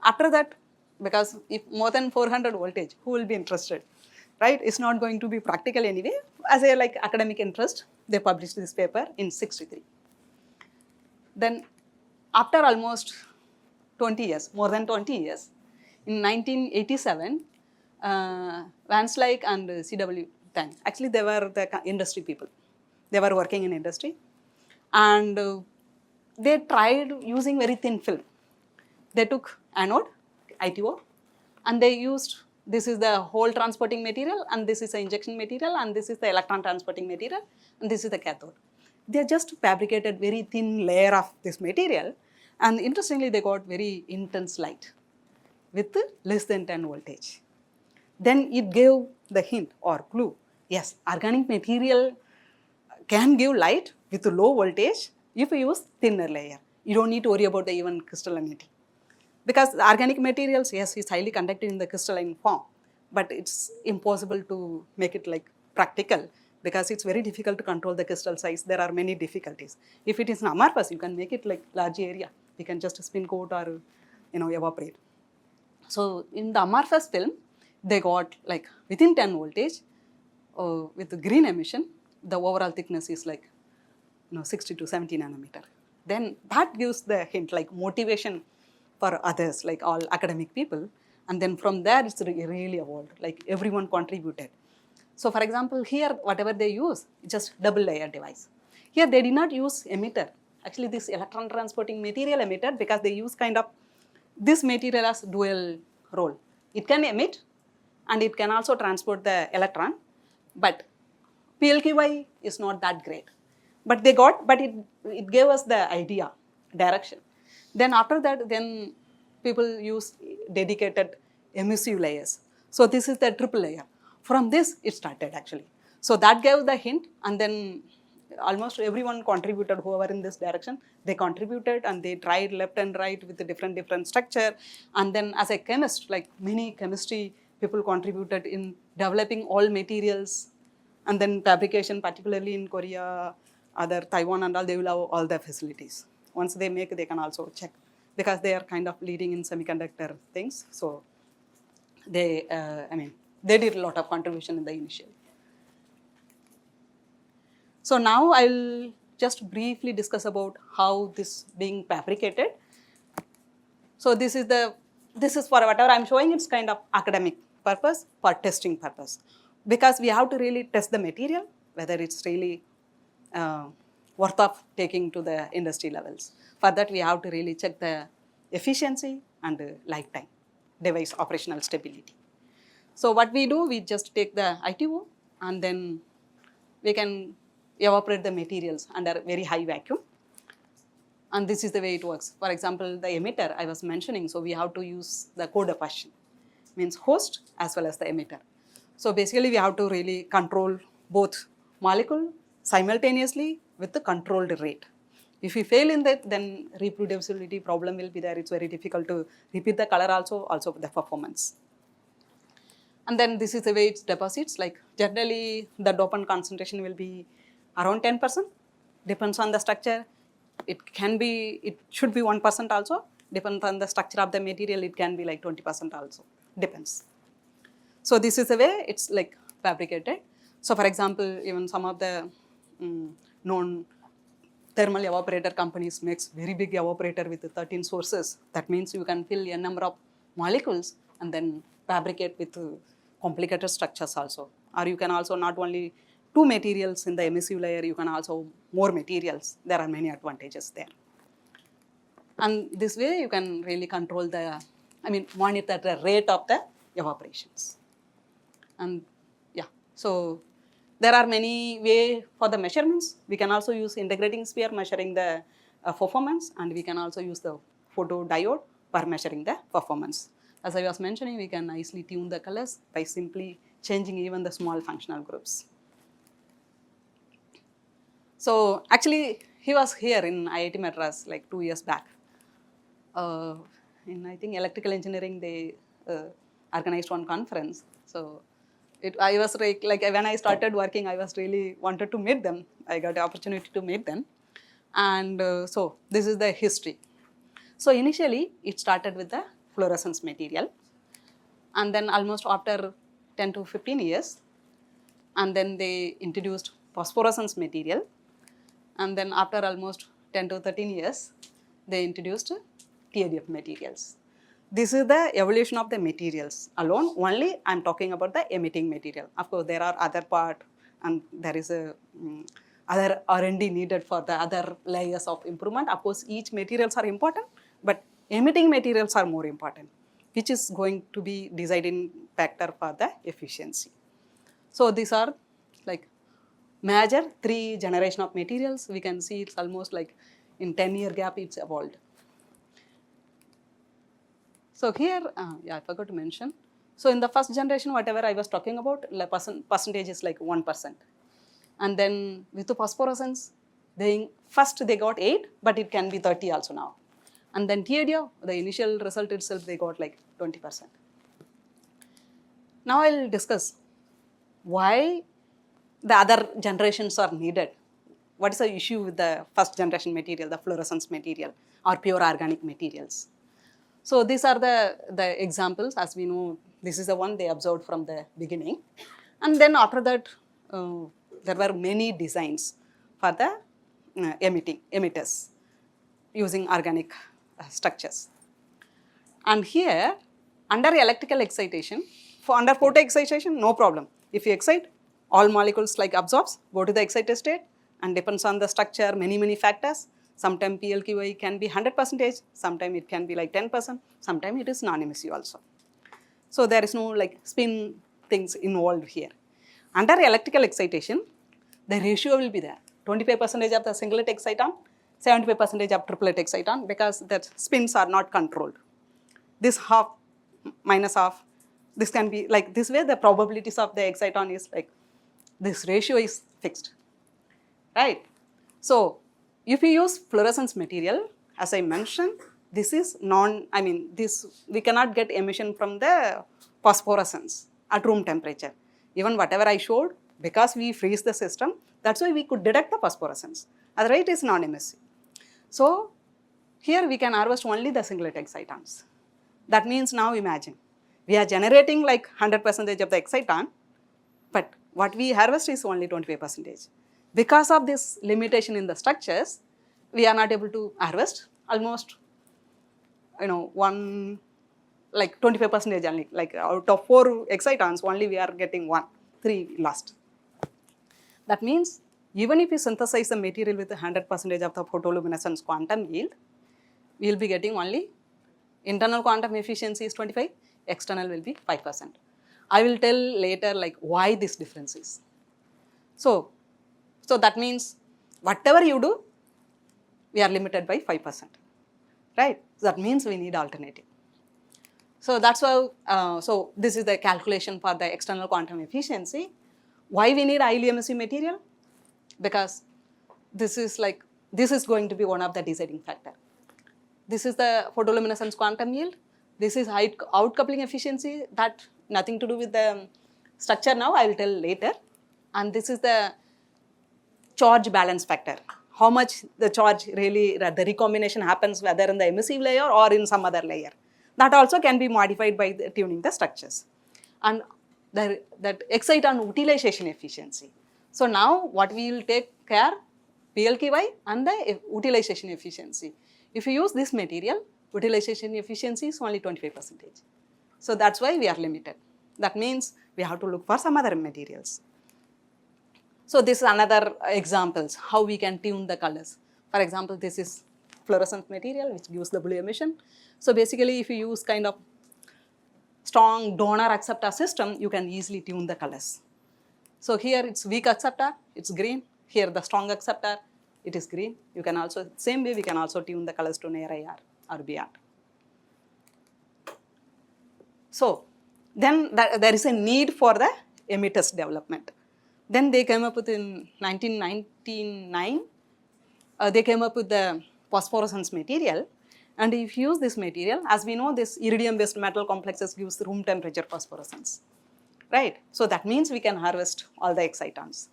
After that, because if more than 400 voltage, who will be interested, right? It's not going to be practical anyway. As a like academic interest, they published this paper in 63. Then after almost 20 years, more than 20 years, in 1987, Van Slyke and C.W. Tang, actually they were the industry people. They were working in industry, and they tried using very thin film. They took anode, ITO, and they used, this is the hole transporting material, and this is the injection material, and this is the electron transporting material, and this is the cathode. They just fabricated very thin layer of this material, and interestingly they got very intense light with less than 10 voltage. Then it gave the hint or clue, yes, organic material can give light with low voltage if you use thinner layer. You don't need to worry about the even crystallinity. Because the organic materials, yes, is highly conductive in the crystalline form, but it's impossible to make it like practical because it's very difficult to control the crystal size. There are many difficulties. If it is an amorphous, you can make it like large area. You can just spin coat or evaporate. So in the amorphous film, they got like within 10 voltage with the green emission, the overall thickness is like 60 to 70 nanometer. Then that gives the hint, like motivation for others, like all academic people. And then from there, it's really evolved, like everyone contributed. So for example, here, whatever they use, just double layer device. Here, they did not use emitter. Actually, this electron transporting material emitter, because they use kind of this material as dual role. It can emit and it can also transport the electron, but PLQY is not that great. But it gave us the idea, direction. Then after that, then people use dedicated emissive layers. So this is the triple layer. From this, it started actually. So that gave the hint, and then almost everyone contributed, whoever in this direction, they contributed and they tried left and right with a different structure. And then as a chemist, like many chemistry people contributed in developing all materials, and then fabrication, particularly in Korea, other Taiwan and all, they will have all the facilities. Once they make, they can also check, because they are kind of leading in semiconductor things. So they, they did a lot of contribution in the initial. So now I'll just briefly discuss about how this being fabricated. So this is for whatever I'm showing, it's kind of academic purpose, for testing purpose. Because we have to really test the material, whether it's really worth of taking to the industry levels. For that, we have to really check the efficiency and lifetime, device operational stability. So what we do, we just take the ITO and then we can evaporate the materials under very high vacuum. And this is the way it works. For example, the emitter I was mentioning, so we have to use the co-deposition, means host as well as the emitter. So basically, we have to really control both molecule simultaneously with the controlled rate. If we fail in that, then reproducibility problem will be there. It's very difficult to repeat the color also the performance. And then this is the way it deposits. Like generally, the dopant concentration will be around 10%. Depends on the structure. It should be 1% also. Depends on the structure of the material. It can be like 20% also. Depends. So this is the way it's like fabricated. So for example, even some of the known thermal evaporator companies makes very big evaporator with 13 sources. That means you can fill a number of molecules and then fabricate with complicated structures also. Or you can also not only two materials in the emissive layer, you can also more materials. There are many advantages there. And this way you can really control monitor the rate of the evaporations. And yeah, so there are many ways for the measurements. We can also use integrating sphere measuring the performance, and we can also use the photodiode for measuring the performance. As I was mentioning, we can nicely tune the colors by simply changing even the small functional groups. So actually, he was here in IIT Madras like 2 years back. In I think electrical engineering, they organized one conference. So I was like when I started working, I was really wanted to meet them. I got the opportunity to meet them, and so this is the history. So initially, it started with the fluorescence material, and then almost after 10 to 15 years, and then they introduced phosphorescence material, and then after almost 10 to 13 years, they introduced TADF materials. This is the evolution of the materials alone. Only I am talking about the emitting material. Of course, there are other part, and there is a other R&D needed for the other layers of improvement. Of course, each materials are important, but emitting materials are more important, which is going to be deciding factor for the efficiency. So these are like major 3 generation of materials. We can see it's almost like in 10-year gap it's evolved. So here, I forgot to mention. So in the first generation, whatever I was talking about, percentage is like 1%. And then with the phosphorescence, first they got 8, but it can be 30 also now. And then TADF, the initial result itself, they got like 20%. Now I'll discuss why the other generations are needed. What is the issue with the first generation material, the fluorescence material or pure organic materials? So these are the examples. As we know, this is the one they observed from the beginning. And then after that, there were many designs for the emitters using organic structures. And here, under electrical excitation, under photo excitation, no problem. If you excite, all molecules like absorbs, go to the excited state, and depends on the structure, many factors. Sometimes PLQI can be 100%, sometimes it can be like 10%, sometimes it is non-emissive also. So there is no like spin things involved here. Under electrical excitation, the ratio will be there. 25% of the singlet exciton, 75% of triplet exciton, because the spins are not controlled. This half minus half, this can be like this way, the probabilities of the exciton is like, this ratio is fixed, right? So if you use fluorescence material, as I mentioned, this is we cannot get emission from the phosphorescence at room temperature. Even whatever I showed, because we freeze the system, that's why we could detect the phosphorescence. Otherwise, it is non-emissive. So here we can harvest only the singlet excitons. That means now imagine, we are generating like 100% of the exciton, but what we harvest is only 25%. Because of this limitation in the structures, we are not able to harvest almost, one, like 25% only. Like out of 4 excitons, only we are getting 1, 3 lost. That means even if we synthesize the material with 100% of the photoluminescence quantum yield, we will be getting only internal quantum efficiency is 25, external will be 5%. I will tell later like why this difference is. So that means whatever you do, we are limited by 5%, right? So that means we need alternative. So that's why, so this is the calculation for the external quantum efficiency. Why we need highly emissive material? Because this is going to be one of the deciding factor. This is the photoluminescence quantum yield. This is outcoupling efficiency, that nothing to do with the structure now, I will tell later. And this is the charge balance factor. How much the charge really, the recombination happens whether in the emissive layer or in some other layer. That also can be modified by tuning the structures. And that exciton utilization efficiency. So now what we will take care, PLKY and the utilization efficiency. If you use this material, utilization efficiency is only 25%. So that's why we are limited. That means we have to look for some other materials. So this is another examples how we can tune the colors. For example, this is fluorescent material which gives the blue emission. So basically, if you use kind of strong donor acceptor system, you can easily tune the colors. So here it's weak acceptor, it's green. Here the strong acceptor, it is green. You can also, same way we can also tune the colors to near IR or beyond. So then there is a need for the emitters development. Then they came up with in 1999, they came up with the phosphorescence material. And if you use this material, as we know, this iridium-based metal complexes gives room temperature phosphorescence, right? So that means we can harvest all the excitons.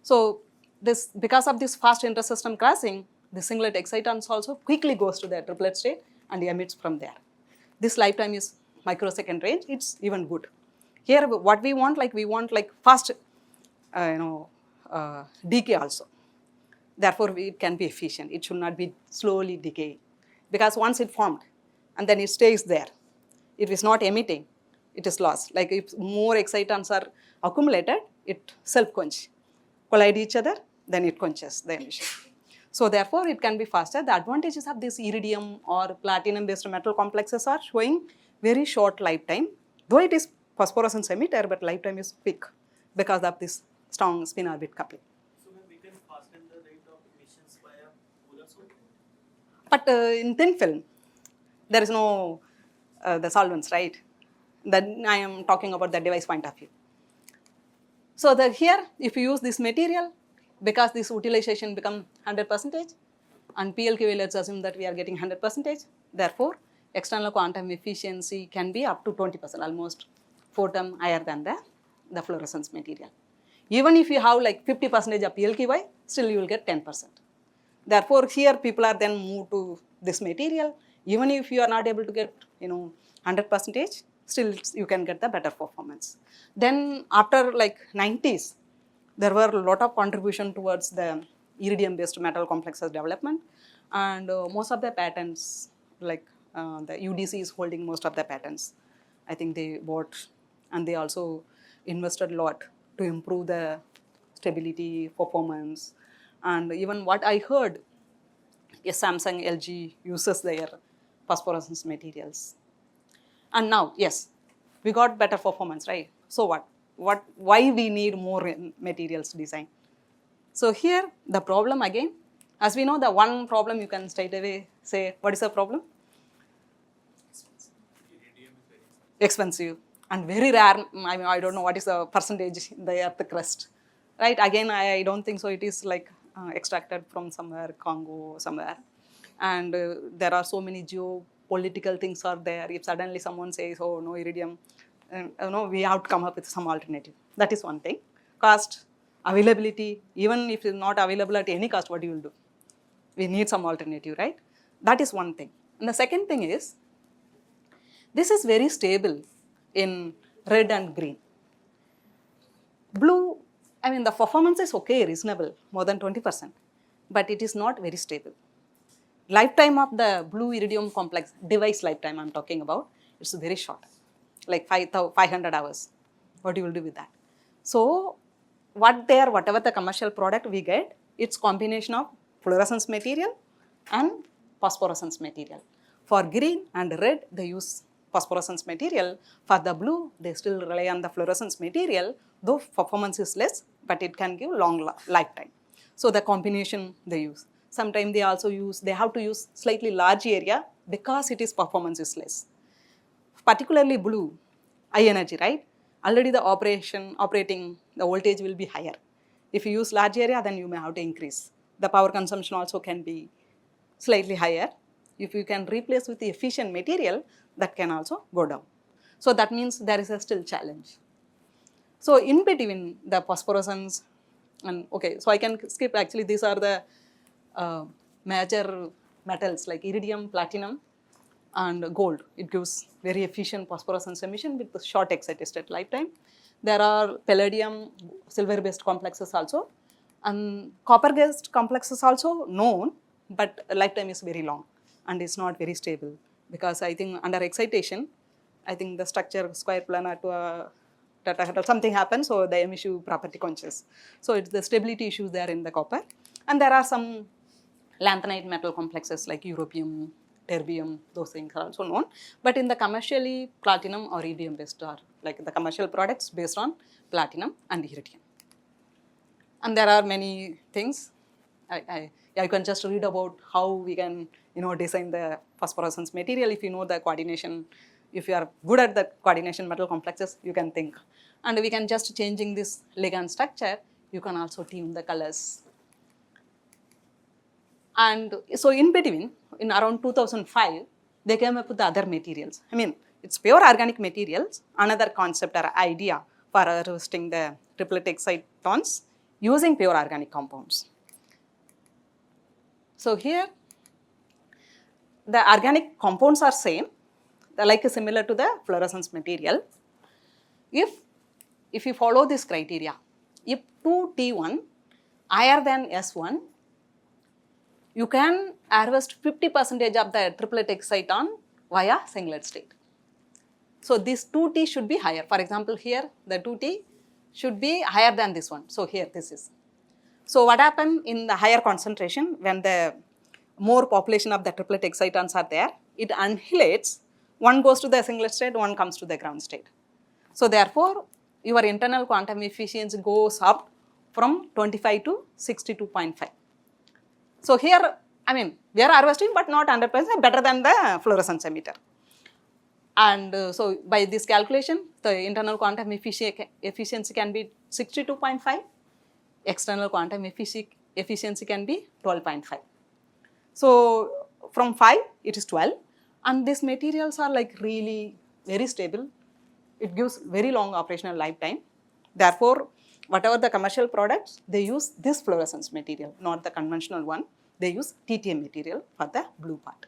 So this, because of this fast intersystem crossing, the singlet excitons also quickly goes to the triplet state and emits from there. This lifetime is microsecond range, it's even good. Here what we want like fast decay also. Therefore it can be efficient, it should not be slowly decaying. Because once it formed and then it stays there, if it's not emitting, it is lost. Like if more excitons are accumulated, it self-quench, collide each other, then it quenches the emission. So therefore it can be faster. The advantages of this iridium or platinum based metal complexes are showing very short lifetime, though it is phosphorescence emitter, but lifetime is quick because of this strong spin orbit coupling. So we can fasten the rate of emissions by a polar solvent. But in thin film, there is no the solvents, right? Then I am talking about the device point of view. So here, if you use this material, because this utilization become 100%, and PLKY, let's assume that we are getting 100%, therefore, external quantum efficiency can be up to 20%, almost 4 times higher than the fluorescence material. Even if you have like 50% of PLKY, still you will get 10%. Therefore, here people are then moved to this material. Even if you are not able to get 100%, still you can get the better performance. Then after like 90s, there were a lot of contribution towards the iridium-based metal complexes development, and most of the patents, like the UDC is holding most of the patents. I think they bought and they also invested a lot to improve the stability, performance, and even what I heard is Samsung, LG uses their phosphorescence materials. And now, yes, we got better performance, right? So what? Why we need more materials design? So here, the problem again, as we know, the one problem you can straight away say, what is the problem? Iridium is very Expensive expensive. and very rare. I mean, I don't know what is the percentage in the earth crust, right? Again, I don't think so. It is like extracted from somewhere, Congo, somewhere. And there are so many geopolitical things are there. If suddenly someone says, oh, no iridium, we have to come up with some alternative. That is one thing. Cost, availability, even if it's not available at any cost, what you will do? We need some alternative, right? That is one thing. And the second thing is, this is very stable in red and green. Blue, I mean, the performance is okay, reasonable, more than 20%, but it is not very stable. Lifetime of the blue iridium complex, device lifetime I'm talking about, it's very short, like 500 hours. What you will do with that? So, whatever the commercial product we get, it's combination of fluorescence material and phosphorescence material. For green and red, they use phosphorescence material. For the blue, they still rely on the fluorescence material, though performance is less, but it can give long lifetime. So the combination they use. Sometimes they have to use slightly large area because it is performance is less. Particularly blue, high energy, right? Already the operating, the voltage will be higher. If you use large area, then you may have to increase. The power consumption also can be slightly higher. If you can replace with the efficient material, that can also go down. So that means there is a still challenge. So in between the phosphorescence and so I can skip, actually these are the major metals like iridium, platinum and gold. It gives very efficient phosphorescence emission with the short excited state lifetime. There are palladium, silver based complexes also, And copper-based complex is also known, but lifetime is very long and it's not very stable because I think under excitation, I think the structure square planar to a tetrahedral, something happens, so the emissive property conscious. So it's the stability issues there in the copper. And there are some lanthanide metal complexes like europium, terbium, those things are also known. But in the commercially platinum or iridium based are like the commercial products based on platinum and iridium. And there are many things. Yeah, you can just read about how we can, design the phosphorescence material. If you know the coordination, if you are good at the coordination metal complexes, you can think. And we can just changing this ligand structure, you can also tune the colors. And so in between, in around 2005, they came up with the other materials. I mean, it's pure organic materials, another concept or idea for harvesting the triplet excitons using pure organic compounds. So here, the organic compounds are same, like similar to the fluorescence material. If you follow this criteria, if 2T1 higher than S1, you can harvest 50% of the triplet exciton via singlet state. So this 2T should be higher. For example, here the 2T should be higher than this one. So here this is. So what happens in the higher concentration when the more population of the triplet excitons are there, it annihilates, one goes to the singlet state, one comes to the ground state. So therefore, your internal quantum efficiency goes up from 25 to 62.5. So here, I mean, we are harvesting but not 100%, better than the fluorescence emitter. And so by this calculation, the internal quantum efficiency can be 62.5, external quantum efficiency can be 12.5. So from 5, it is 12. And these materials are like really very stable. It gives very long operational lifetime. Therefore, whatever the commercial products, they use this fluorescence material, not the conventional one. They use TTM material for the blue part.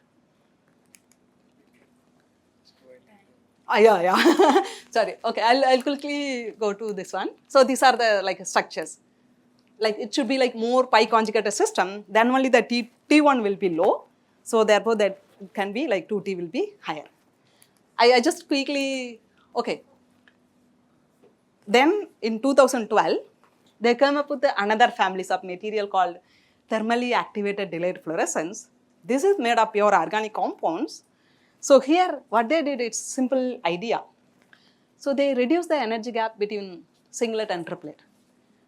Yeah. Sorry. Okay, I'll quickly go to this one. So these are the like structures. Like it should be like more pi conjugated system, then only the T1 will be low. So therefore that can be like 2T will be higher. I just quickly, okay. Then in 2012, they came up with another families of material called thermally activated delayed fluorescence. This is made of pure organic compounds. So here what they did, it's simple idea. So they reduce the energy gap between singlet and triplet.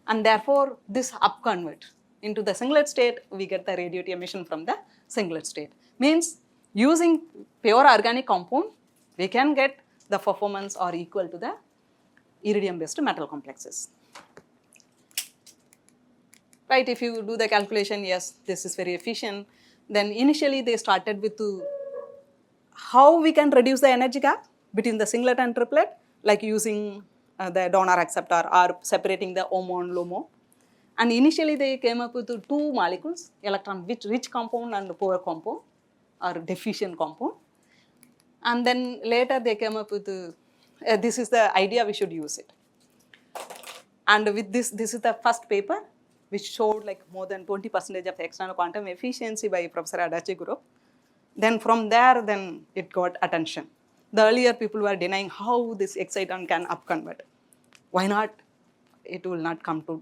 And therefore this upconvert into the singlet state, we get the radiative emission from the singlet state. Means using pure organic compound, we can get the performance or equal to the iridium based metal complexes. Right, if you do the calculation, yes, this is very efficient. Then initially they started with how we can reduce the energy gap between the singlet and triplet, like using the donor acceptor or separating the HOMO and LOMO. And initially they came up with two molecules, electron rich compound and poor compound or deficient compound. And then later they came up with this is the idea, we should use it. And with this is the first paper which showed like more than 20% of external quantum efficiency by Professor Adachi group. Then from there, then it got attention. The earlier people were denying how this exciton can upconvert. Why not? It will not come to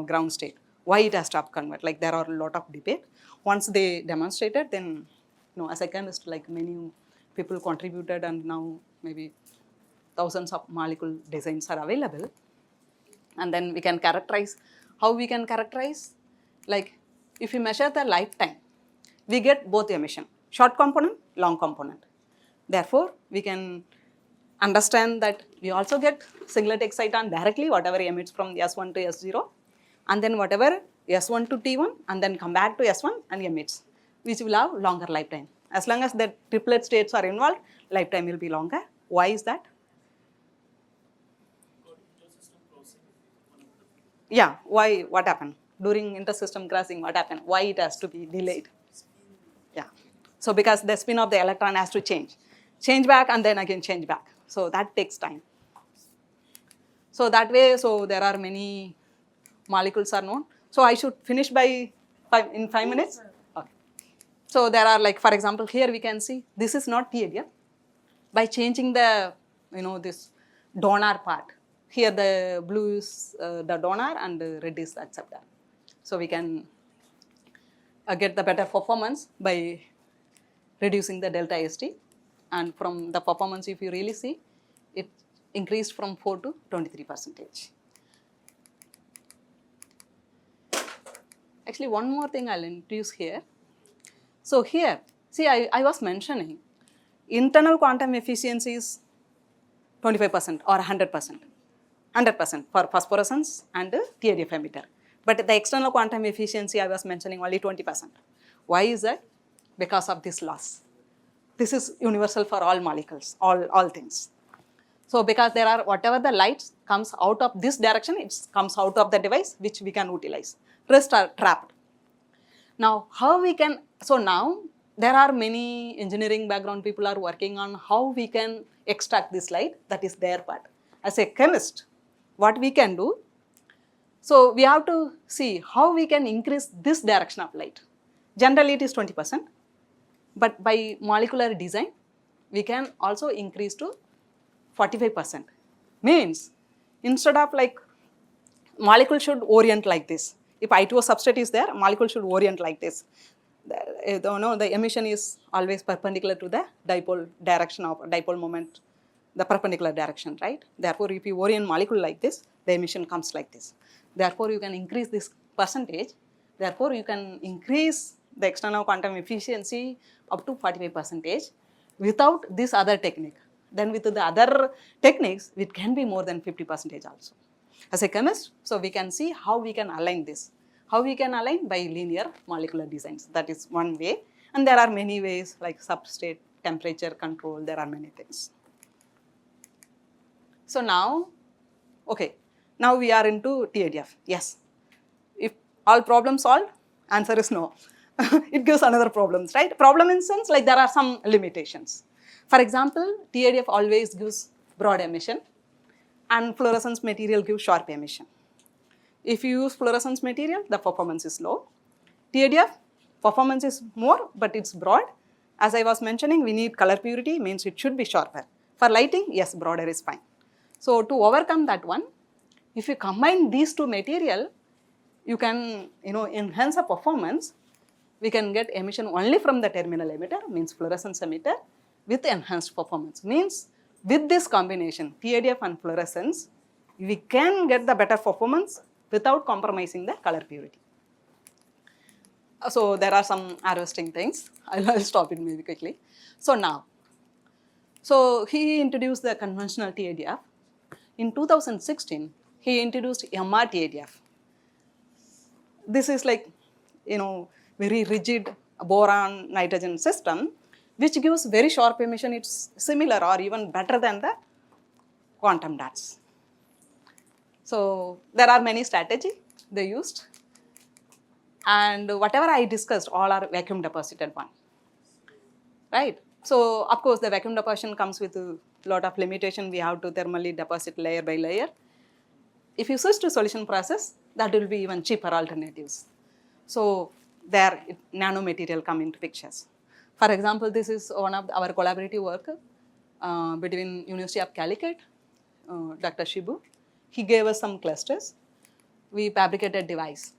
ground state. Why it has to upconvert? Like there are a lot of debate. Once they demonstrated, then as a chemist, like many people contributed, and now maybe thousands of molecule designs are available. And then we can characterize. How we can characterize? Like if we measure the lifetime, we get both emission, short component, long component. Therefore, we can understand that we also get singlet exciton directly, whatever emits from S1 to S0, and then whatever S1 to T1, and then come back to S1 and emits, which will have longer lifetime. As long as the triplet states are involved, lifetime will be longer. Why is that? Yeah, why, what happened? During intersystem crossing, what happened? Why it has to be delayed? Yeah, so because the spin of the electron has to change back and then again change back. So that takes time. So that way, so there are many molecules are known. So I should finish by 5 minutes? Okay. So there are like, for example, here we can see this is not TADF. By changing the, this donor part. Here the blue is the donor and the red is the acceptor. So we can get the better performance by reducing the delta ST. And from the performance, if you really see, it increased from 4 to 23%. Actually, one more thing I'll introduce here. So here, see, I was mentioning internal quantum efficiency is 25% or 100%. 100% for phosphorescence and TADF emitter. But the external quantum efficiency I was mentioning only 20%. Why is that? Because of this loss. This is universal for all molecules, all things. So because there are, whatever the light comes out of this direction, it comes out of the device which we can utilize. Rest are trapped. Now how we can, so now there are many engineering background people are working on how we can extract this light, that is their part. As a chemist, what we can do, so we have to see how we can increase this direction of light. Generally it is 20%, but by molecular design, we can also increase to 45%. Means, instead of like, molecule should orient like this. If I2O substrate is there, molecule should orient like this. The emission is always perpendicular to the dipole direction of dipole moment, the perpendicular direction, right? Therefore, if you orient molecule like this, the emission comes like this. Therefore, you can increase this percentage. Therefore, you can increase the external quantum efficiency up to 45% without this other technique. Then with the other techniques, it can be more than 50% also. As a chemist, so we can see how we can align this. How we can align? By linear molecular designs. That is one way. And there are many ways like substrate, temperature control, there are many things. So now, okay, now we are into TADF. Yes. If all problems solved, answer is no. It gives another problems, right? Problem in sense like there are some limitations. For example, TADF always gives broad emission and fluorescence material gives sharp emission. If you use fluorescence material, the performance is low. TADF, performance is more, but it's broad. As I was mentioning, we need color purity, means it should be sharper. For lighting, yes, broader is fine. So to overcome that one, if you combine these two material, you can enhance the performance. We can get emission only from the terminal emitter, means fluorescence emitter, with enhanced performance. Means with this combination, TADF and fluorescence, we can get the better performance without compromising the color purity. So there are some harvesting things. I'll stop it maybe quickly. So now, so he introduced the conventional TADF. In 2016, he introduced MR TADF. This is like, very rigid boron nitrogen system, which gives very sharp emission. It's similar or even better than the quantum dots. So there are many strategies they used. And whatever I discussed, all are vacuum deposited one, right? So of course the vacuum deposition comes with a lot of limitation. We have to thermally deposit layer by layer. If you switch to solution process, that will be even cheaper alternatives. So there nanomaterial come into pictures. For example, this is one of our collaborative work between University of Calicut, Dr. Shibu. He gave us some clusters. We fabricated device.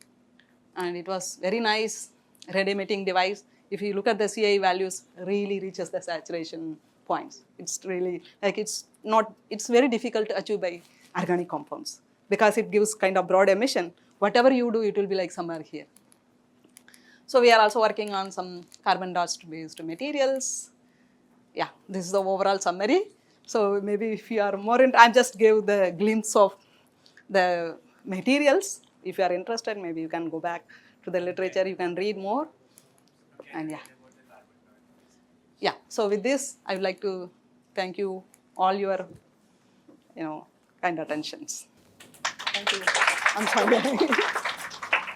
And it was very nice red emitting device. If you look at the CI values, really reaches the saturation points. It's really like it's very difficult to achieve by organic compounds because it gives kind of broad emission. Whatever you do, it will be like somewhere here. So we are also working on some carbon dust based materials. Yeah, this is the overall summary. So maybe if you are more I just gave the glimpse of the materials. If you are interested, maybe you can go back to the literature, you can read more. And yeah, so with this, I would like to thank you all your, kind attentions. Thank you. I'm sorry.